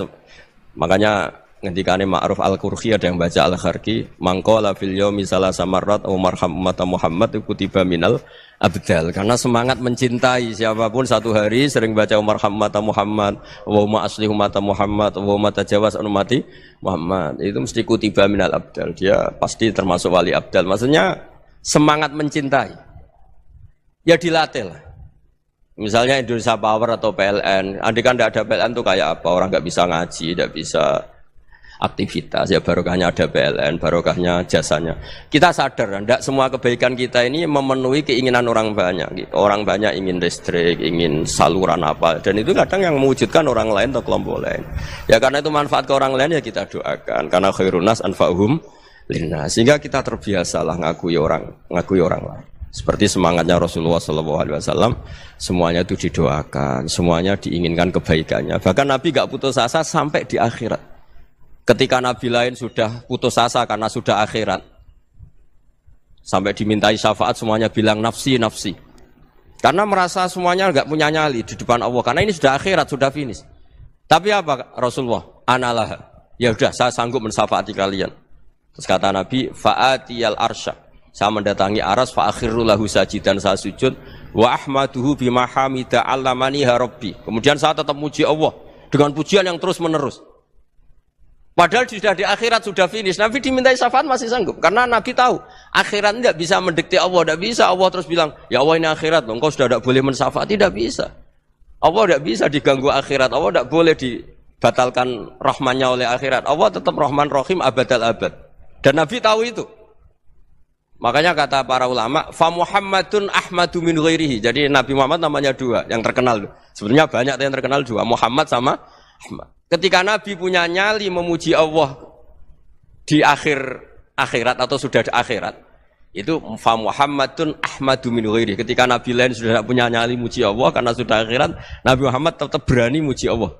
Makanya ngendikane Ma'ruf Al-Qurhi ada yang baca Al-Kharki, mangqala fil yaumi salasa marrat aw marham ummat Muhammad kutiba minal abdal. Karena semangat mencintai siapapun satu hari sering baca marham ummat Muhammad, wa ma asli ummat Muhammad, wa ma tajawaz an ummati Muhammad. Itu mesti kutiba minal abdal. Dia pasti termasuk wali abdal. Maksudnya semangat mencintai. Ya dilatih lah. Misalnya Indonesia Power atau PLN, andai kan tidak ada PLN itu kayak apa? Orang nggak bisa ngaji, tidak bisa aktivitas, ya barokahnya ada PLN, barokahnya jasanya. Kita sadar, tidak semua kebaikan kita ini memenuhi keinginan orang banyak. Orang banyak ingin listrik, ingin saluran apa, dan itu kadang yang mewujudkan orang lain atau kelompok lain. Ya karena itu manfaat ke orang lain ya kita doakan. Karena khairun nas anfa'uhum linnas. Sehingga kita terbiasalah ngakui orang lain. Seperti semangatnya Rasulullah SAW, semuanya itu didoakan, semuanya diinginkan kebaikannya. Bahkan Nabi gak putus asa sampai di akhirat. Ketika Nabi lain sudah putus asa karena sudah akhirat, sampai dimintai syafaat semuanya bilang nafsi, nafsi. Karena merasa semuanya enggak punya nyali di depan Allah. Karena ini sudah akhirat, sudah finish. Tapi apa Rasulullah? Analah. Ya udah, saya sanggup mensyafaati kalian. Terus kata Nabi, fa'atiyal arsya. Saya mendatangi aras, fa'akhiru lahu sajidan, saya sujud. Wa ahmaduhu bima hamida allamani rabbi. Kemudian saya tetap muji Allah dengan pujian yang terus menerus. Padahal sudah di akhirat sudah finish. Nabi dimintai syafaat masih sanggup. Karena Nabi tahu akhirat tidak bisa mendikte Allah. Tidak bisa Allah terus bilang, ya Allah ini akhirat loh. Engkau sudah tidak boleh mensyafaat. Tidak bisa. Allah tidak bisa diganggu akhirat. Allah tidak boleh dibatalkan rahmannya oleh akhirat. Allah tetap Rahman Rahim abadal abad. Dan Nabi tahu itu. Makanya kata para ulama, fa Muhammadun Ahmadu min ghairihi. Jadi Nabi Muhammad namanya dua yang terkenal. Sebenarnya banyak yang terkenal dua, Muhammad sama Ahmad. Ketika Nabi punya nyali memuji Allah di akhirat atau sudah di akhirat, itu fa Muhammadun Ahmadu min ghairihi. Ketika Nabi lain sudah tidak punya nyali muji Allah karena sudah akhirat, Nabi Muhammad tetap berani muji Allah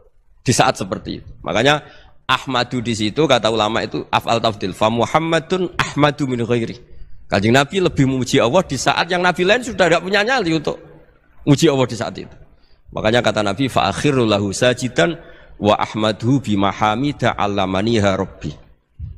di saat seperti itu. Makanya Ahmadu di situ kata ulama itu af'al tafdil, fa Muhammadun Ahmadu min ghairihi. Kanjeng Nabi lebih memuji Allah di saat yang Nabi lain sudah tidak punya nyali untuk muji Allah di saat itu. Makanya kata Nabi fa akhirul lahu sajidan wa ahmadhu bimahamida allamaniha rabbi.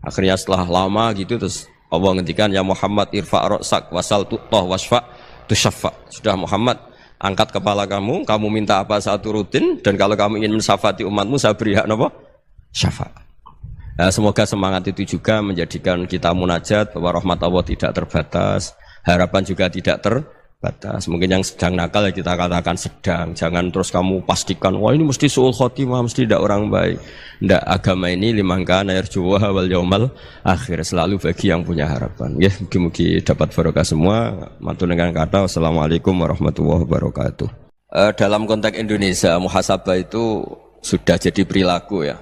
Akhirnya setelah lama gitu terus Allah ngendikan ya Muhammad irfa' ra'sak wasal tu'tah wasfa' tusyaffa. Sudah Muhammad angkat kepala kamu minta apa saat turutin, dan kalau kamu ingin mensyafaati umatmu saya beri hak apa? Syafaat. Nah, semoga semangat itu juga menjadikan kita munajat bahwa rahmat Allah tidak terbatas, harapan juga tidak terbatas. Mungkin yang sedang nakal ya kita katakan sedang, jangan terus kamu pastikan wah ini mesti suul khotimah, mesti tidak orang baik. Tidak, agama ini liman kana yarjuwa wal yaumal akhir, selalu bagi yang punya harapan. Ya, mugi-mugi dapat barokah semua. Matur dengan kata wassalamualaikum warahmatullahi wabarakatuh. Dalam konteks Indonesia, muhasabah itu sudah jadi perilaku ya.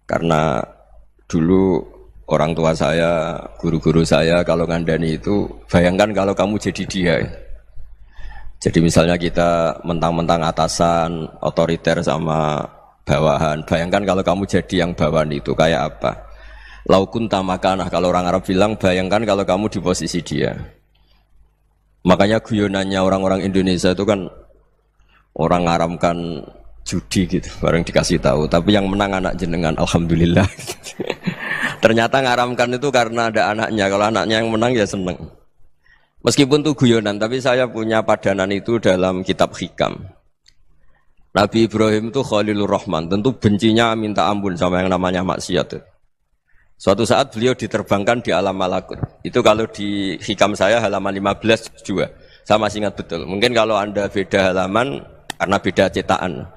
Karena dulu orang tua saya, guru-guru saya kalau ngandani itu, bayangkan kalau kamu jadi dia. Jadi misalnya kita mentang-mentang atasan, otoriter sama bawahan. Bayangkan kalau kamu jadi yang bawahan itu kayak apa? Laukun tamakanah, kalau orang Arab bilang, bayangkan kalau kamu di posisi dia. Makanya guyonannya orang-orang Indonesia itu kan orang ngaramkan judi gitu, bareng dikasih tahu. Tapi yang menang anak jenengan, alhamdulillah. Ternyata ngaramkan itu karena ada anaknya. Kalau anaknya yang menang ya seneng. Meskipun itu guyonan, tapi saya punya padanan itu dalam kitab Hikam. Nabi Ibrahim itu Khalilur Rahman, tentu bencinya minta ampun sama yang namanya maksiat. Suatu saat beliau diterbangkan di alam malakut. Itu kalau di Hikam saya halaman 15 juga. Saya masih ingat betul. Mungkin kalau Anda beda halaman karena beda cetakan.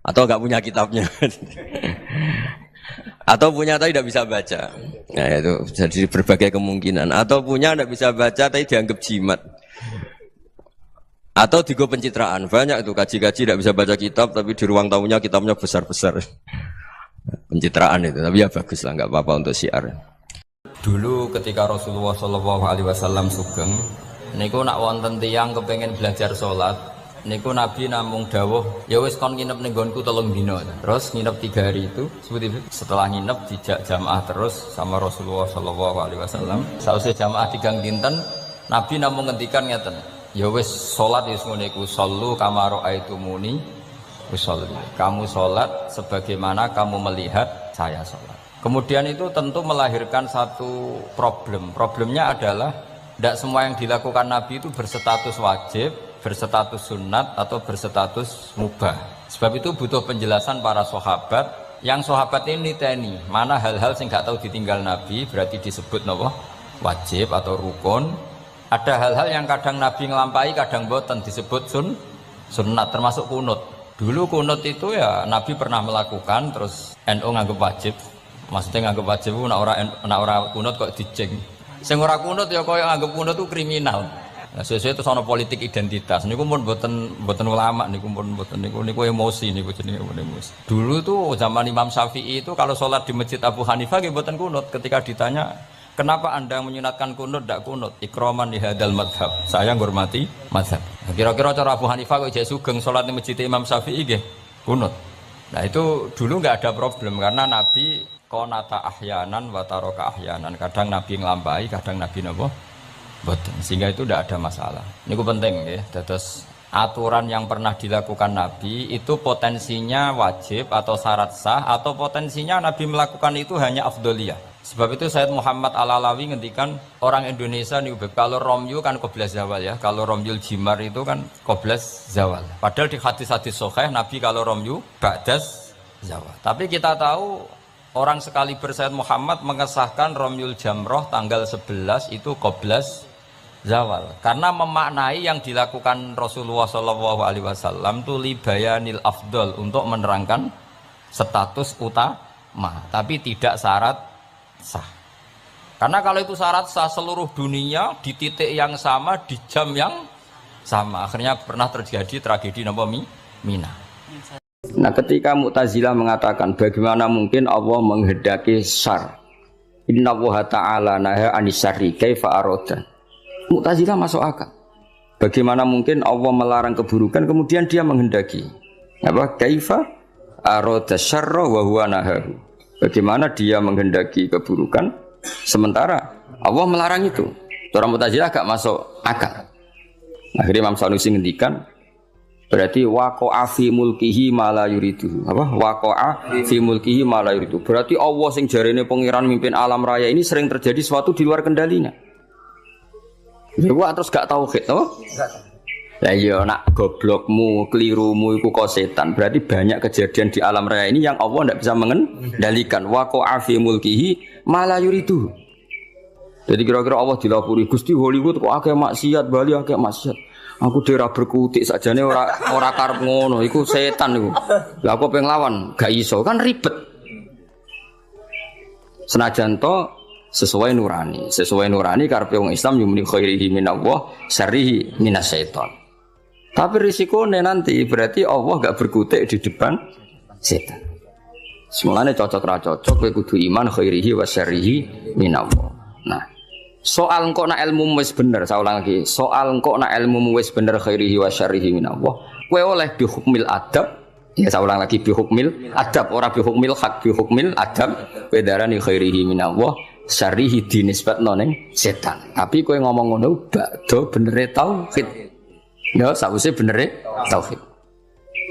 Atau enggak punya kitabnya. Atau punya tapi tidak bisa baca. Nah itu jadi berbagai kemungkinan. Atau punya tidak bisa baca tapi dianggap jimat. Atau digo pencitraan. Banyak itu kaji-kaji tidak bisa baca kitab tapi di ruang tamunya kitabnya besar-besar. Pencitraan itu, tapi ya bagus lah, nggak apa-apa untuk syiar. Dulu ketika Rasulullah SAW sugeng, niku nak wonten tiyang kepengen belajar sholat, niku Nabi namung dawuh, ya wis kon nginep ning nggonku 3 dina. Terus nginep 3 hari itu, setelah nginep dijak jamaah terus sama Rasulullah SAW. Sausé jamaah 3 dinten, Nabi namung ngendikan ngeten, ya wis sholat wis ngene iku, sallu kama ra'aitumuni usolli. Kamu sholat sebagaimana kamu melihat saya sholat. Kemudian itu tentu melahirkan satu problem. Problemnya adalah tidak semua yang dilakukan Nabi itu berstatus wajib, berstatus sunat atau berstatus mubah. Sebab itu butuh penjelasan para sahabat. Yang sahabat ini niteni mana hal-hal yang nggak tahu ditinggal Nabi berarti disebut nopo wajib atau rukun. Ada hal-hal yang kadang Nabi ngelampai, kadang boten disebut sunat, termasuk kunut. Dulu kunut itu ya Nabi pernah melakukan, terus NU nganggep wajib. Maksudnya nganggep wajib itu nak ora kunut kok dijeng. Sing ora kunut ya koyo nganggep kunut itu kriminal. Nah, sesuai itu sono politik identitas. Niku pun boten ulama, niku pun boten niku emosi niku jenenge emosi. Dulu tuh zaman Imam Syafi'i itu kalau sholat di Masjid Abu Hanifah nggih boten kunut. Ketika ditanya, "Kenapa Anda menyunatkan kunut ndak kunut?" Ikroman di hadal madhab. Saya menghormati madhab. Nah, kira-kira cara Abu Hanifah kok ijek sugeng sholat di Masjid Imam Syafi'i nggih kunut. Nah, itu dulu nggak ada problem karena Nabi qonata ahyanan wa taraka ahyanan. Kadang Nabi nglampahi, kadang Nabi napa? Boten. Sehingga itu tidak ada masalah. Niku penting ya. Terus aturan yang pernah dilakukan Nabi itu potensinya wajib atau syarat sah, atau potensinya Nabi melakukan itu hanya afdoliyah. Sebab itu Sayyid Muhammad Al-Alawi ngendikan orang Indonesia nih, kalau romyu kan qoblas zawal ya, kalau romyul jimar itu kan qoblas zawal. Padahal di hadis-hadis sahih Nabi kalau romyu ba'das zawal. Tapi kita tahu orang sekaliber Sayyid Muhammad mengesahkan Romyul Jamroh tanggal 11 itu qoblas zawal. Karena memaknai yang dilakukan Rasulullah SAW itu libayanil afdol untuk menerangkan status utama, tapi tidak syarat sah. Karena kalau itu syarat sah seluruh dunia di titik yang sama di jam yang sama, akhirnya pernah terjadi tragedi Mina. Nah, ketika Mu'tazilah mengatakan bagaimana mungkin Allah menghendaki syar, Inna Allaha ta'ala naha anisari kaifa aroda. Mu'tazilah masuk akal. Bagaimana mungkin Allah melarang keburukan kemudian dia menghendaki apa? Kaifa aroda syarra wa huwa nahahu. Bagaimana dia menghendaki keburukan sementara Allah melarang itu. Orang Mu'tazilah agak masuk akal. Akhirnya Imam Sanusi ngendikan berarti waqa'a fi mulkihi ma la yuridu. Apa? Waqa'a fi mulkihi ma la yuridu. Berarti Allah sing jarene pangeran mimpin alam raya ini sering terjadi sesuatu di luar kendalinya. Ya gua terus gak tauhid, apa? Lah iya nak goblokmu, kelirumu iku kok setan. Berarti banyak kejadian di alam raya ini yang Allah ndak bisa mengendalikan. Waqa'a fi mulkihi ma la yuridu. Jadi kira-kira Allah dilapuri Gusti Hollywood kok akeh maksiat, Bali akeh maksiat. Aku daerah berkutik sakjane ora karep ngono, iku setan iku. Lah aku pengen lawan, gak iso, kan ribet. Senajan to sesuai nurani karepe wong Islam yumni khairihi minallah, syarrihi minasyaiton. Tapi risikone nanti berarti Allah gak berkutik di depan setan. Semulane cocok ra cocok kowe kudu iman khairihi wa syarrihi minallah. Nah, soal engkau nak ilmu wis bener, saya ulang lagi. Soal engkau nak ilmu wis bener khairihi wa syarrihi minallah. Kowe oleh bihukmil adab. Ya saya ulang lagi bihukmil adab, ora bihukmil hak, bihukmil adab. Kowe darani khairihi minallah, syarrihi dinisbatno ning setan. Tapi kowe ngomong ngono bakdo benere tauhid. Ya, sawise benere tauhid.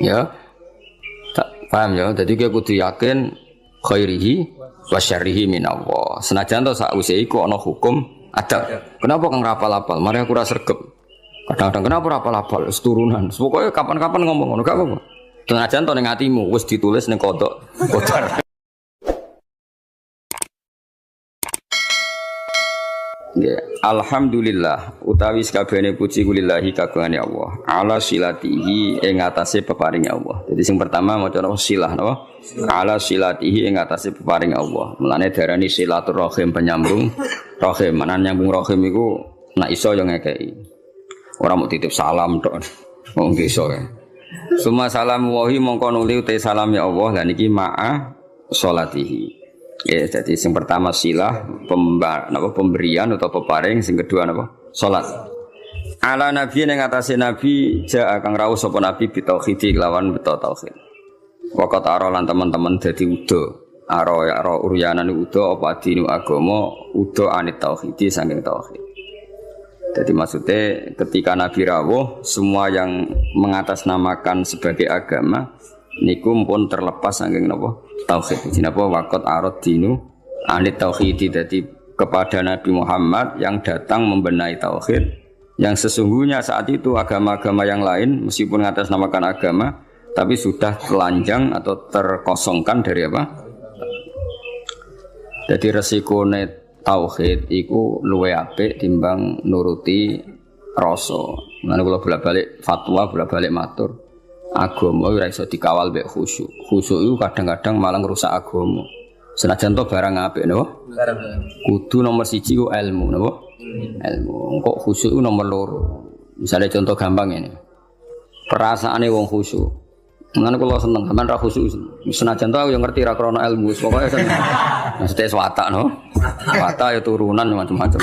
Ya. Paham ya? Jadi kowe kudu yakin khairihi wa syarrihi minallah. Senajan to sakwise iku ana hukum adab. Kenapa kang rapal-apal? Mari aku ora sregep. Kadang-kadang kenapa rapal-apal? Wis turunan. Pokoke kapan-kapan ngomong ngono gak apa-apa. Senajan to ning atimu wis ditulis ning kodok. Ya, alhamdulillah utawi sakabehane puji kulillahi kagungane Allah. Ala silatihi ing atase peparing Allah. Jadi sing pertama maca silah napa? Ala silatihi ing atase peparing Allah. Mulane darani silaturahim penyambung rahim. Menan nyambung rahim iku nek iso yo ngekeki. Ora mau titip salam tok. Wong iso ya. Suma salam wahi mongko nuli uta salam ya Allah lan iki ma'a sholatihi. Ya, jadi yang pertama silah pemberian atau peparing, yang kedua apa? Salat. Ala nabi yang ngatasi nabi ja kang rawuh sapa nabi bitauhid lawan beto tauhid. Waqat arolan teman-teman dadi udo. Aro uryanan udo apa dinu agama udo anit tauhid saking tauhid. Jadi maksudnya ketika nabi rawuh semua yang mengatasnamakan sebagai agama niku pun terlepas saking napa tauhid. Jenapa waqat arad dinu anit tauhid. Jadi kepada Nabi Muhammad yang datang membenahi tauhid yang sesungguhnya saat itu agama-agama yang lain meskipun mengatasnamakan agama tapi sudah telanjang atau terkosongkan dari apa? Jadi resikone tauhid iku luwih apik timbang nuruti rasa. Mulane kula bolak-balik fatwa, bolak-balik matur. Agama ora iso dikawal mek khusyuk. Khusyuk itu kadang-kadang malah ngrusak agama. Senajan to barang apik napa? Kudu nomor 1 ku ilmu napa? Ilmu. Kok khusyuk itu nomor 2. Misalnya contoh gampang ini. Perasaane wong khusyuk. Mulane kula seneng sampean ra khusyuk. Senajan to aku yo ngerti ra krana ilmu, pokoke seneng. Mesti watak no. Watak ya turunan macam-macam.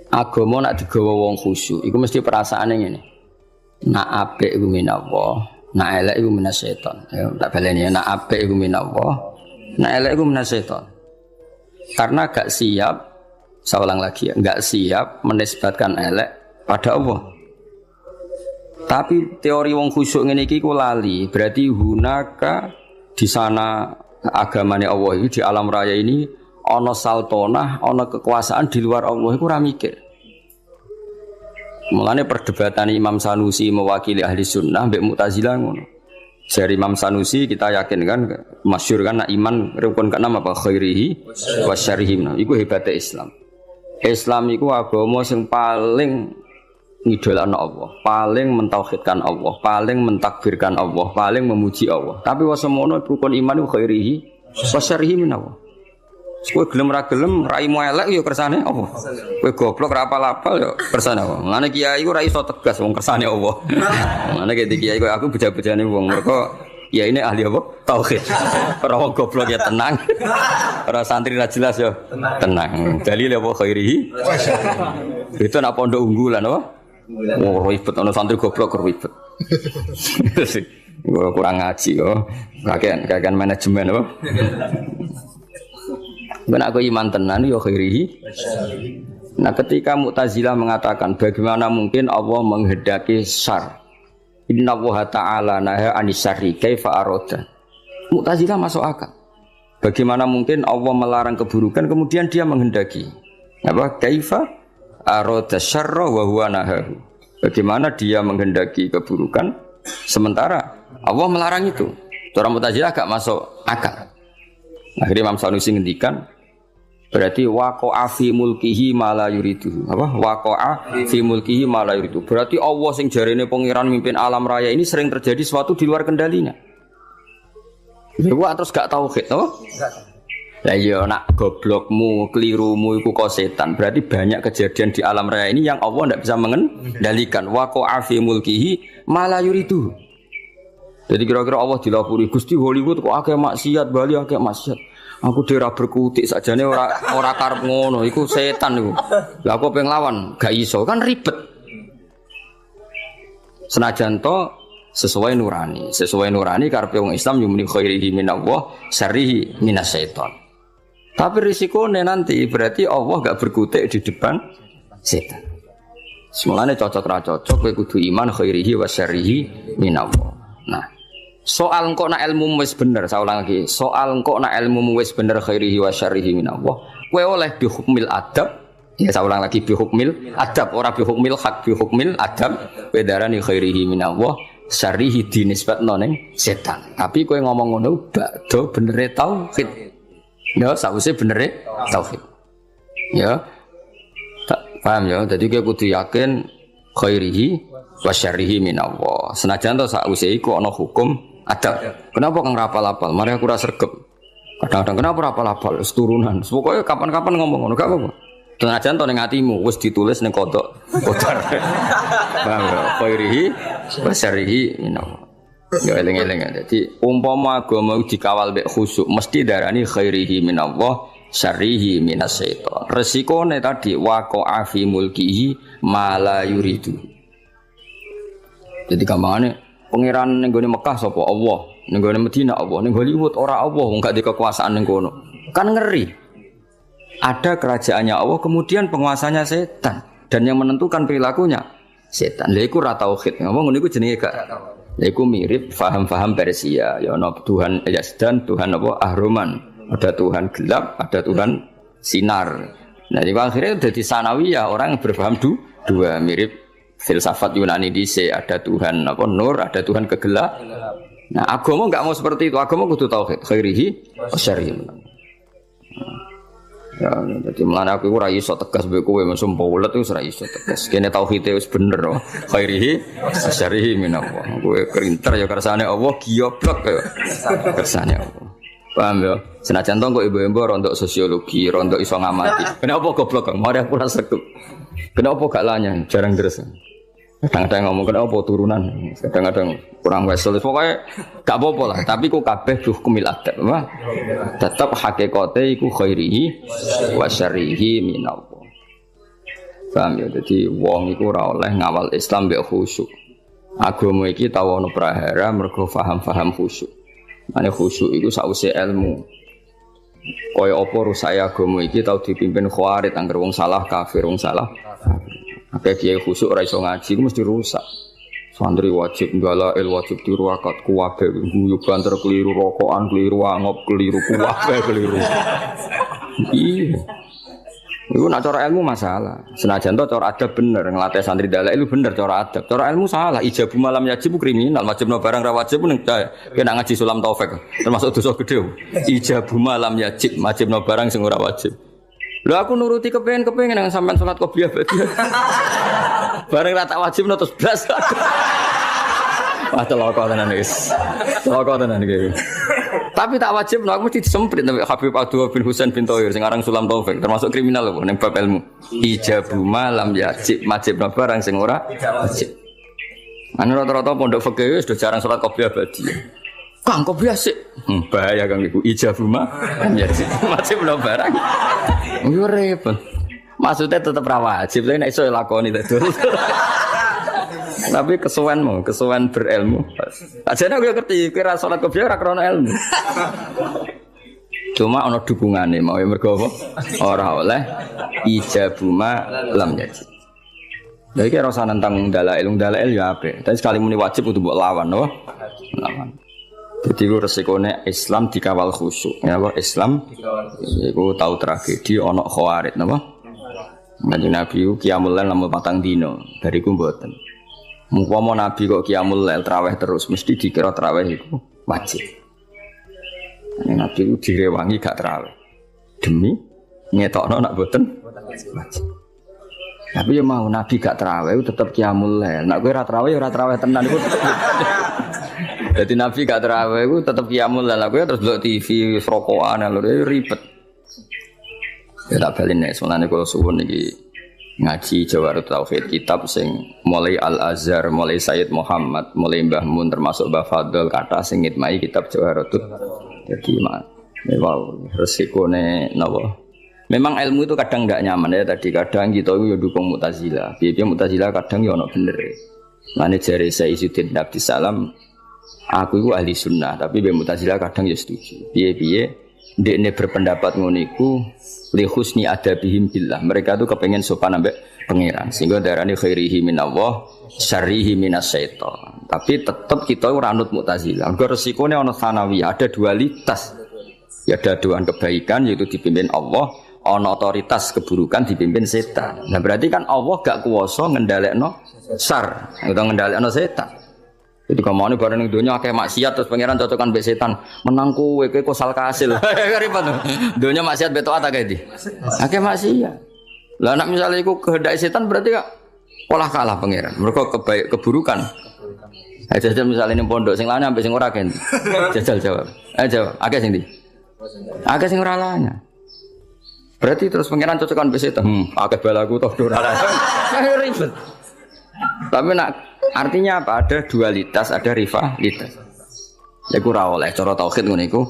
Agama nak digawa wong khusyuk, iku mesti perasaane ngene. Nak apik iku minallah, nak elek iku minasyaiton. Ya tak baleni nak apik iku minallah, nak elek iku minasyaiton. Karena gak siap, saya ulang lagi ya, gak siap menisbatkan elek pada Allah. Tapi teori wong khusyuk ngene iki ku lali, berarti hunaka di sana agamane Allah ini di alam raya ini ana saltonah, ana kekuasaan di luar Allah iku ora mikir. Mulane perdebatan Imam Sanusi mewakili ahli sunnah mbek Mu'tazilah ngono. Dari Imam Sanusi kita yakin kan masyhur kan nak iman rukun keenam apa khairihi wa syarrihi. Iku hebatnya Islam. Islam iku agama sing paling ngidolakno Allah, paling mentauhidkan Allah, paling mentakbirkan Allah, paling memuji Allah. Tapi wasemono rukun iman iku khairihi wa syarrihi min Allah. Kowe gelem ra gelem raimu elek ya kersane Allah. Kowe goblok ra apal-apal ya kersane Allah. Ngene kiai ku ra iso tegas wong kersane Allah. Ngene iki kiai kowe aku bejane wong mergo ya ini ahli apa? Tauhid. Ora wong goblok ya tenang. Ora santri ra jelas ya tenang. Dalil apa khairihi? Itu nak pondok unggulan apa? Oh ribet ana santri goblok ribet. Kurang ngaji kok. Kakean manajemen apa? Ben aku iman tenan ya khairihi. Nah, ketika Mu'tazilah mengatakan bagaimana mungkin Allah menghendaki syarr. Inna Allah ta'ala naha anis syarri kaifa arada. Mu'tazilah masuk akal. Bagaimana mungkin Allah melarang keburukan kemudian dia menghendaki. Apa? Kaifa arada syarra wa huwa nahahu. Bagaimana dia menghendaki keburukan sementara Allah melarang itu. Orang Mu'tazilah agak masuk akal. Akhirnya Imam Sanusi ngendikan berarti waqa'a fi mulkihi ma la yuridu. Apa? Waqa'a fi mulkihi ma la yuridu. Berarti Allah sing jarene pangeran mimpin alam raya ini sering terjadi sesuatu di luar kendalinya. Dewa terus gak tauhid, apa? Lah iya nak goblokmu, kelirumu iku kok setan. Berarti banyak kejadian di alam raya ini yang Allah ndak bisa mengendalikan. Waqa'a fi mulkihi ma la yuridu. Jadi kira-kira Allah dilapuri Gusti Hollywood kok akeh maksiat, Bali akeh maksiat. Aku dhewe berkutik sakjane ora karep ngono, iku setan iku. Lah aku pengen lawan, gak iso kan ribet. Senajan to sesuai nurani karepe wong Islam yumni khairihi minallah, syarrihi minasyaiton. Tapi risikone nanti berarti Allah gak berkutik di depan setan. Semulane cocok ra cocok kowe kudu iman khairihi wa syarrihi minallah. Nah, soal engkau nak ilmu wis bener, saya ulang lagi. Soal engkau nak ilmu wis bener khairihi wa syarrihi minallah. Kowe oleh bi hukmil adab. Ya saya ulang lagi bi hukmil adab, ora bi hukmil hak, bi hukmil adab. Kowe darani khairihi minallah, syarrihi dinisbatno ning setan. Tapi kowe ngomong ngono bakdo benere tauhid. Ya sawise benere tauhid. Ya. Tak paham ya. Jadi kowe kudu yakin khairihi wa syarrihi minallah. Senajan to sakwise iku ana hukum adab. Kenapa kang rapal-apal? Mari aku ora sregep. Kadang-kadang kenapa rapal-apal? Wis turunan. Pokoke kapan-kapan ngomong ngono gak apa-apa. Senajan to ning atimu wis ditulis ning kodok. Kodar. Paham ya? Khairihi wa syarrihi minallah. Ya eling-eling. Dadi umpama agama dikawal mek khusyuk mesti darani khairihi minallah, syarrihi minasyaiton. Resikone tadi waqa'a fi mulkihi ma la yuridu. Jadi gampangane pangeran ning gone Mekah sapa Allah, ning gone Madinah Allah, ning Hollywood ora Allah, wong gak di kekuasaan ning kono. Kan ngeri. Ada kerajaannya Allah kemudian penguasanya setan dan yang menentukan perilakunya setan. Lha iku ra tauhid. Ngomong ngono iku jenenge gak. Lha iku mirip faham-faham Persia. Ya ana Tuhan Yazdan, Tuhan apa Ahroman. Ada Tuhan gelap, ada Tuhan sinar. Nah, di akhirnya jadi sanawiyah orang berpaham dua mirip filsafat Yunani dhisik, ada Tuhan apa nur, ada Tuhan kegelap. Nah, agama enggak mau seperti itu. Agama kudu tauhid, khairihi wa syarrihi. Ya, jadi mulane aku ora iso tegas mbek kowe mesum paulet wis ora iso tegas. Kene tauhide wis bener kok. Khairihi wa syarrihi minallah. Kowe kerinter ya kersane Allah, giyoblok ya kersane Allah. Paham ya? Senajan to kok ibu-ibu rontok sosiologi, rontok iso ngamati. Kenapa goblok kok? Mari aku ora sregep. Kenapa gak lanya? Jarang deres. Kadang-kadang ngomong kenapa turunan, kadang-kadang kurang wesel. Pokoknya gak apa-apa lah. Tapi ku kabeh hukumil adab, tetap hakikate iku khairihi wa syarrihi minallah. Paham ya? Jadi wong iku ora oleh ngawal Islam mbek khusyuk. Agama iki tau ana prahara mergo paham-paham khusyuk. Ane khusyuk iku sause ilmu. Kaya apa rusak agama iki tau dipimpin khawarij angger wong salah kafir, wong salah. Akeh kiai khusyuk ora iso ngaji ku mesti rusak. Santri wajib ngalail wajib tiru akad kuwabe guyu banter keliru rokokan keliru angop keliru kuwabe keliru. Iya. Iku nak cara ilmu masalah. Senajan to cara adab bener, ngelatih santri dalail bener cara adab. Cara ilmu salah. Ijabu malam yajib kriminal, wajibno barang ra wajib ning kena ngaji sulam taufik. Termasuk dosa gede. Ijabu malam yajib, wajibno barang sing ora wajib. Lho aku nuruti kepengen nang sampean salat qobliyah badiah. Bareng ra tak wajibno terus blas. Wah, celaka tenan wis. Celaka tenan iki. Tapi tak wajib, aku mesti disemprit sampai Habib Abdullah bin Husain bin Thohir sing aran Sulam Taufik, termasuk kriminal lho ning bab ilmu. Ijabu malam yajib, wajibna barang sing ora wajib. Anu rata-rata pondok fikih wis do jarang salat qobliyah badiah. Kang qobliyah sik. Bahaya Kang iku ijabu malam yajib, wajibna barang. Yo repot. Maksudnya tetep ra wajib, tapi nek iso lakoni terus. Tapi kesuwen berilmu. Ajane aku ngerti kira salat qobliyah ora krana ilmu. Cuma ana dukungane mau mergo apa? Ora oleh ijabuma lam yajib. Lha iki ora usah nentang dalail ya apik. Tapi sekali muni wajib kudu mbok lawan, apa? Lawan. Jadi ku resikone Islam dikawal khusyuk. Ya apa Islam iku tau tragedi ana khawarid napa? Kanjeng Nabi ku qiyamul lail namung 4 dina, bariku mboten. Mumpama Nabi kok qiyamul lail traweh terus mesti dikira traweh iku wajib. Nabi ku direwangi gak traweh. Demi ngetokno nak mboten wajib. Tapi ya mau Nabi gak traweh tetep qiyamul lail. Nek kowe ora traweh ya ora traweh tenan iku. Dadi Nabi gak traweh iku tetep qiyamul lail. Kowe terus delok TV rokokan lho ribet. Ya tak balen nek semana kula suwun iki ngaji Jawarut Tauhid kitab sing mulai Al-Azhar, mulai Sayyid Muhammad, mulai Mbah Mun termasuk Mbah Fadl kata sing ngitmai kitab Jawarut. Jadi wow, resikone napa? Memang ilmu itu kadang ndak nyaman ya tadi kadang kita itu ya dukung Mu'tazilah. Piye-piye Mu'tazilah kadang ya ono bener. Mane jare Sayyidin Abdus Salam aku iku ahli sunnah, tapi be Mu'tazilah kadang ya setuju. Piye-piye ndekne berpendapat ngono iku li husni adabihim billah. Mereka tuh kepengen sopan ambek pangeran. Sehingga darani khairihi minallah, syarrihi minasyaiton. Tapi tetap kita ora anut Mu'tazilah. Mergo resikone ana sanawi, ada dualitas. Ya ada dua kebaikan yaitu dipimpin Allah, ana otoritas keburukan dipimpin setan. Nah berarti kan Allah gak kuwasa ngendhalekno syar, utawa ngendhalekno setan. Jadi kamane bareng ning donya akeh maksiat terus pangeran cocokan mbek setan. Menang kowe kosal kasil. Ribet. Donya maksiat beto ata kae iki. Akeh maksiat. Lah nek misale iku kehendak setan berarti kok olah kalah pangeran. Mergo keburukan. Jajal misale ning pondok sing lane ambek sing ora gen. Jajal jawab. Jawab. Akeh sing ndi? Akeh sing ora lanya. Berarti terus pangeran cocokan mbek setan. Akeh balaku toh ora lanya. Ribet. Tapi nak artinya apa? Ada dualitas, ada rivalitas. Ya ora oleh cara tauhid ngono iku.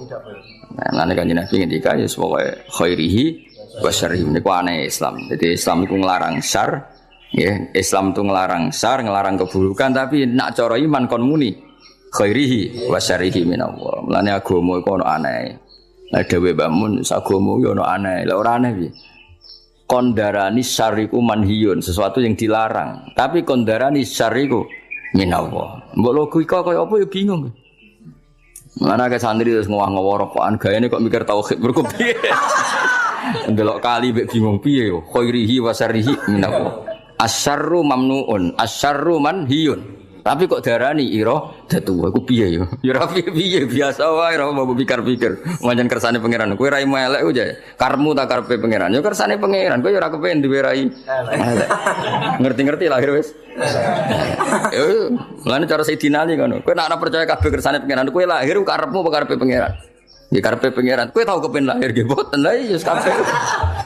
Nah, nek kanjeng Nabi ngendika ya pokoke khairihi wa syarrihi niku aneh Islam. Jadi Islam iku nglarang syar, ya. Islam itu nglarang syar, nglarang keburukan, tapi nak cara iman kon muni khairihi wa syarrihi minallah. Mulane agama iku ono aneh. Lah dhewe Mbah Mun agama yo ono aneh. Lah ora aneh piye? Kondarani syariku manhiyun, sesuatu yang dilarang. Tapi kondarani syariku minallah. Mbok logika kaya apa ya bingung. Mana ke santri terus ngowah-ngowah rokokan gayane kok mikir tauhid mergo piye. Ndelok kali mbek bingung piye yo. Khairihi wa syarrihi minallah. Asyarru mamnuun, asyarru manhiyun. Tapi kok darani ira datu aku piye yo. Ya ora piye biasa wae ora mau pikir-pikir. Manjen kersane pangeran. Kowe rai melek ku jae. Karmu tak karepe pangeran. Yo kersane pangeran. Kowe yo ora kepengin duwe rai elek. Ngerti-ngerti lahir wis. Yo, lan cara Sayyidina Ali ngono. Kowe nek ora percaya kabeh kersane pangeran, kowe lahir ku karepmu apa karepe pangeran? Ya karepe pangeran. Kowe tau kepengin lahir nggih mboten. Lah iya kabeh.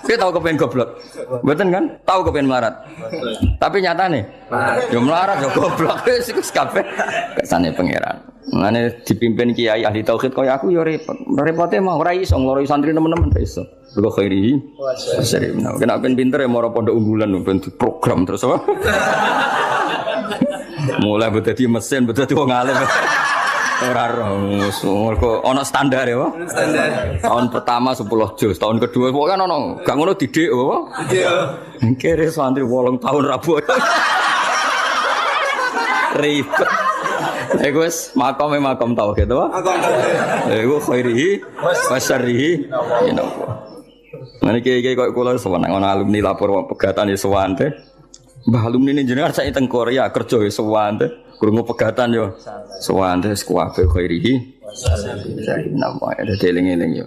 Kowe tau kepengin goblok. Mboten kan? Tau kepengin melarat. Tapi nyatane yo melarat yo goblok wis kabeh kersane pangeran. Mane dipimpin kiai ahli tauhid kaya aku yo repot. Repote mah ora iso ngloroi santri nemen-nemen iso. Mergo khairi. Sering. Kena ben pinter ya moro pondok unggulan ben program terus apa? Mulai dadi mesin, dadi wong alim. Ora mergo ana standar ya, Pak. Standar. Tahun pertama 10 juz, tahun kedua pokoke ono gak ngono didik apa? Didik. Kere santri 8 tahun rabu. Ribet. Iku wis makom tauhid, apa? Makom tauhid. Iku khairihi wa syarrihi minallah. Nah kiai-kiai kok kula sowan ana alumni lapor pegatan ya sowan teh. Mbah alumni ini jenengan saiki teng Korea kerja ya sowan teh. Krungu pegatan yo. Sowan teh kuwabe khairihi. Nama ada eling-eling yo.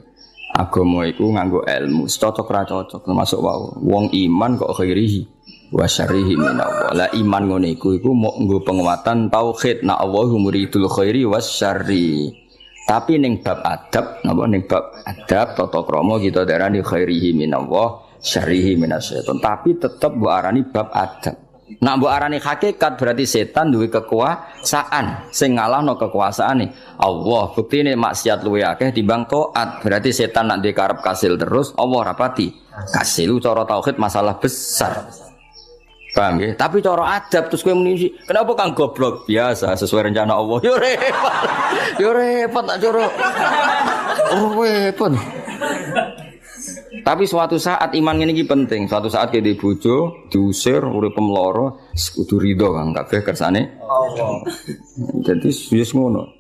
Agama iku nganggo ilmu, cocok ra cocok termasuk wau. Wong iman kok khairihi wa syarrihi minallah. Lah iman ngene iku mok nggo penguatan tauhid na Allahu muridul khairi was syarri. Tapi ning bab adab, napa ning bab adab tata krama kita darani khairihi minallah, syarrihi minasyaiton. Tapi tetep mbok arani bab adab. Nak mbok arani hakikat berarti setan duwe kekuasaan sing ngalahno kekuasaane Allah. Buktine maksiat luwe akeh timbang taat. Berarti setan nak dikarep kasil terus, Allah rapati kasil. Cara tauhid masalah besar. Paham ya? Tapi cara adab terus kowe muni kenapa kang goblok? Biasa sesuai rencana Allah. Yo repot. Yo repot tak cara. Oh repot. Tapi suatu saat iman ini penting. Suatu saat ke di bojo diusir urip pemloro kudu ridho Kang kabeh kersane Allah. Jadi wis ngono.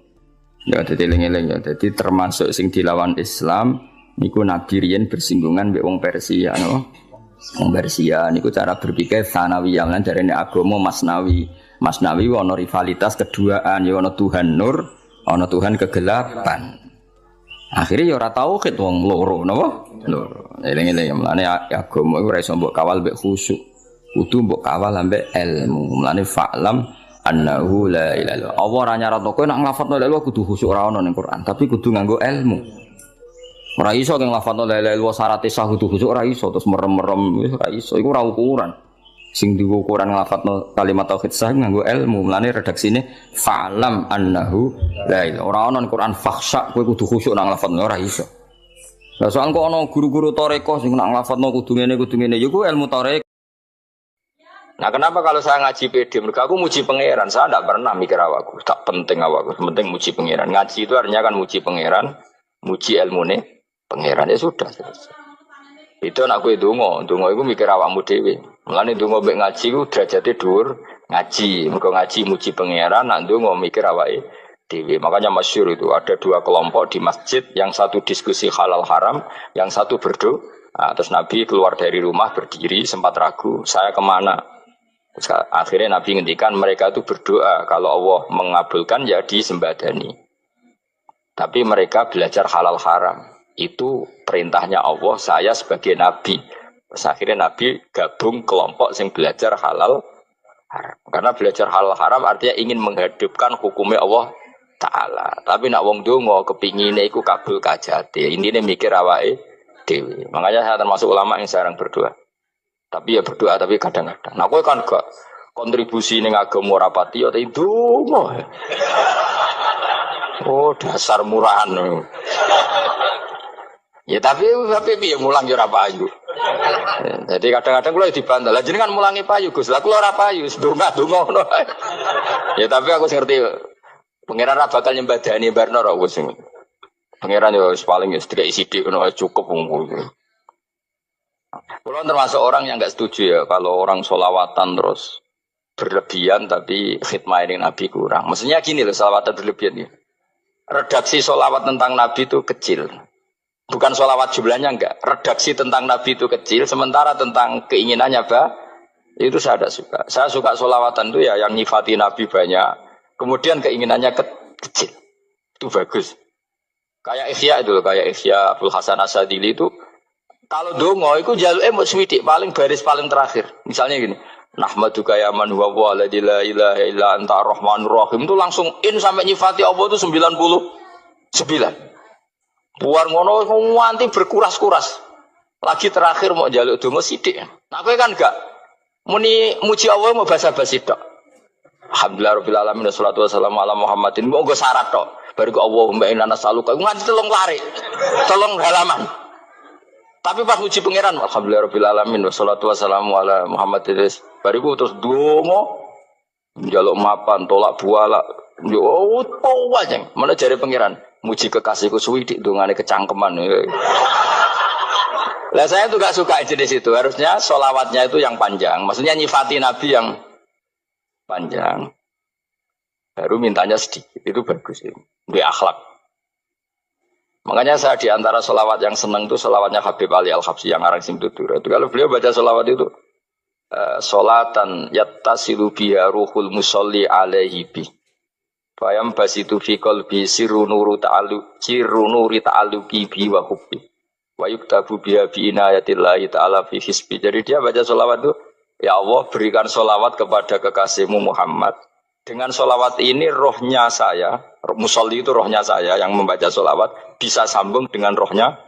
Ya dadi eling-eling ya. Dadi termasuk sing dilawan Islam niku Nabi riyen bersinggungan mbek wong Persia no. Wong Persia niku cara berpikir sanawiyah lan jarene agama Masnawi. Masnawi ana rivalitas keduaan ya ana Tuhan nur, ana Tuhan kegelapan. Akhirnya ya ora tauhid wong loro napa? Loro. Eling-eling mlane agama iku ora iso mbok kawal mbek khusyuk. Kudu mbok kawal ambek ilmu. Mlane fa'lam annahu la ilaha illallah. Allah ora nyaratno kowe nek nglafadzno la ilaha kudu khusyuk ora ono ning Quran, tapi kudu nganggo ilmu. Ora iso kang lafadzno la ilaha illallah syaraté sah kudu khusyuk ora iso terus merem-merem wis ora iso. Iku ora ukuran. Sing digo ukuran nglafadzno kalimat tauhid sah nganggo ilmu. Mlane redaksine fa'lam annahu la ilaha. Ora ono ning Quran fakhsha kowe kudu khusyuk nang lafadzno ora iso. Lah soal kok ana guru-guru tarekah sing nak nglafadzno kudu ngene ya ku ilmu tarekah. Nah kenapa kalau saya ngaji PD? Mereka aku muji pangeran. Saya tidak pernah mikir awakku. Tak penting awakku. Penting muji pangeran. Ngaji itu artinya kan muji pangeran, muji ilmu nih pangeran ya sudah. Itu anakku itu dongo itu mikir awakmu dewi. Mulane dongo mbek ngaji ku derajate dhuwur ngaji. Mergo ngaji muji pangeran, nak dongo mikir awake dewi. Makanya masyhur itu ada dua kelompok di masjid, yang satu diskusi halal haram, yang satu berdoa. Nah, terus Nabi keluar dari rumah berdiri sempat ragu, saya kemana? Terus akhirnya Nabi ngendikan mereka itu berdoa kalau Allah mengabulkan ya disembadani. Tapi mereka belajar halal haram. Itu perintahnya Allah, saya sebagai Nabi. Terus akhirnya Nabi gabung kelompok yang belajar halal haram. Karena belajar halal haram artinya ingin menghidupkan hukumnya Allah Ta'ala. Tapi nak wong dongo kepingine iku kabul kajate. Intine mikir awake dewi. Makanya saya termasuk ulama yang jarang berdoa. Tapi ya berdoa tapi kadang-kadang. Nah kowe kan gak kontribusi ning agama rapati ya itu. Oh dasar murahan. Ya tapi piye mulang ya ora payu. Jadi kadang-kadang kula dibantah. Lah jenengan mulangi payu Gus. Lah kula ora payu, donga-donga ngono. Ya tapi aku ngerti pangeran ra bakal nyembadani barno ra wis. Pangeran yo paling ya sedikit sidik ngono cukup wong. Kalau termasuk orang yang enggak setuju ya kalau orang sholawatan terus berlebihan tapi khidmah ini Nabi kurang. Maksudnya gini loh sholawatan berlebihan ya. Redaksi sholawat tentang Nabi itu kecil. Bukan sholawat jumlahnya enggak. Redaksi tentang Nabi itu kecil. Sementara tentang keinginannya itu saya tidak suka. Saya suka sholawatan itu ya yang nyifati Nabi banyak. Kemudian keinginannya kecil. Itu bagus. Kayak Ihya itu loh. Kayak Ihya Abdul Hasan Asadili itu. Kalau dongo itu jaluke mau swidik paling baris paling terakhir. Misalnya gini, nahmaduka ya man huwa la ilaha illa anta rahmanur rahim itu langsung in sampai nyifati Allah itu 99. Buar ngono nganti berkuras-kuras. Lagi terakhir mau jaluk dongo sithik. Nah kowe kan enggak muni muji Allah mau basa-basi tok. Alhamdulillah rabbil alamin wassalatu wassalamu ala Muhammadin. Monggo syarat tok. Baru ke Allahumma inna nas'aluka nganti telung lari. Telung halaman. Tapi pas uji pangeran, alhamdulillah rabbil alamin wassalatu wassalamu ala Muhammadin. Bariku terus dongo njaluk mapan, tolak buala. Yo tawa jeng. Mana jare pangeran? Muji kekasihku suwi dik dongane kecangkeman. Lah saya tuh gak suka jenis itu. Harusnya sholawatnya itu yang panjang. Maksudnya nyifati Nabi yang panjang. Baru mintanya sedikit. Itu bagus. Itu akhlak. Makanya saya di antara sholawat yang seneng itu sholawatnya Habib Ali Al-Habsyi yang arang sing tutur. Itu kalau beliau baca sholawat itu sholatan yattasilu biha ruhul musolli alaihi bi. Fayam basitu fi qalbi sirru nuri ta'alluqi bi wa hubbi. Wa yuktabu biha bi inayatillahi ta'ala fi hisbi. Jadi dia baca sholawat itu, ya Allah berikan sholawat kepada kekasihmu Muhammad. Dengan sholawat ini rohnya saya, musolli itu rohnya saya yang membaca sholawat, bisa sambung dengan rohnya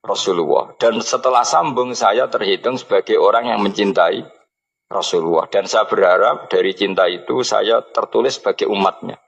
Rasulullah. Dan setelah sambung saya terhitung sebagai orang yang mencintai Rasulullah. Dan saya berharap dari cinta itu saya tertulis sebagai umatnya.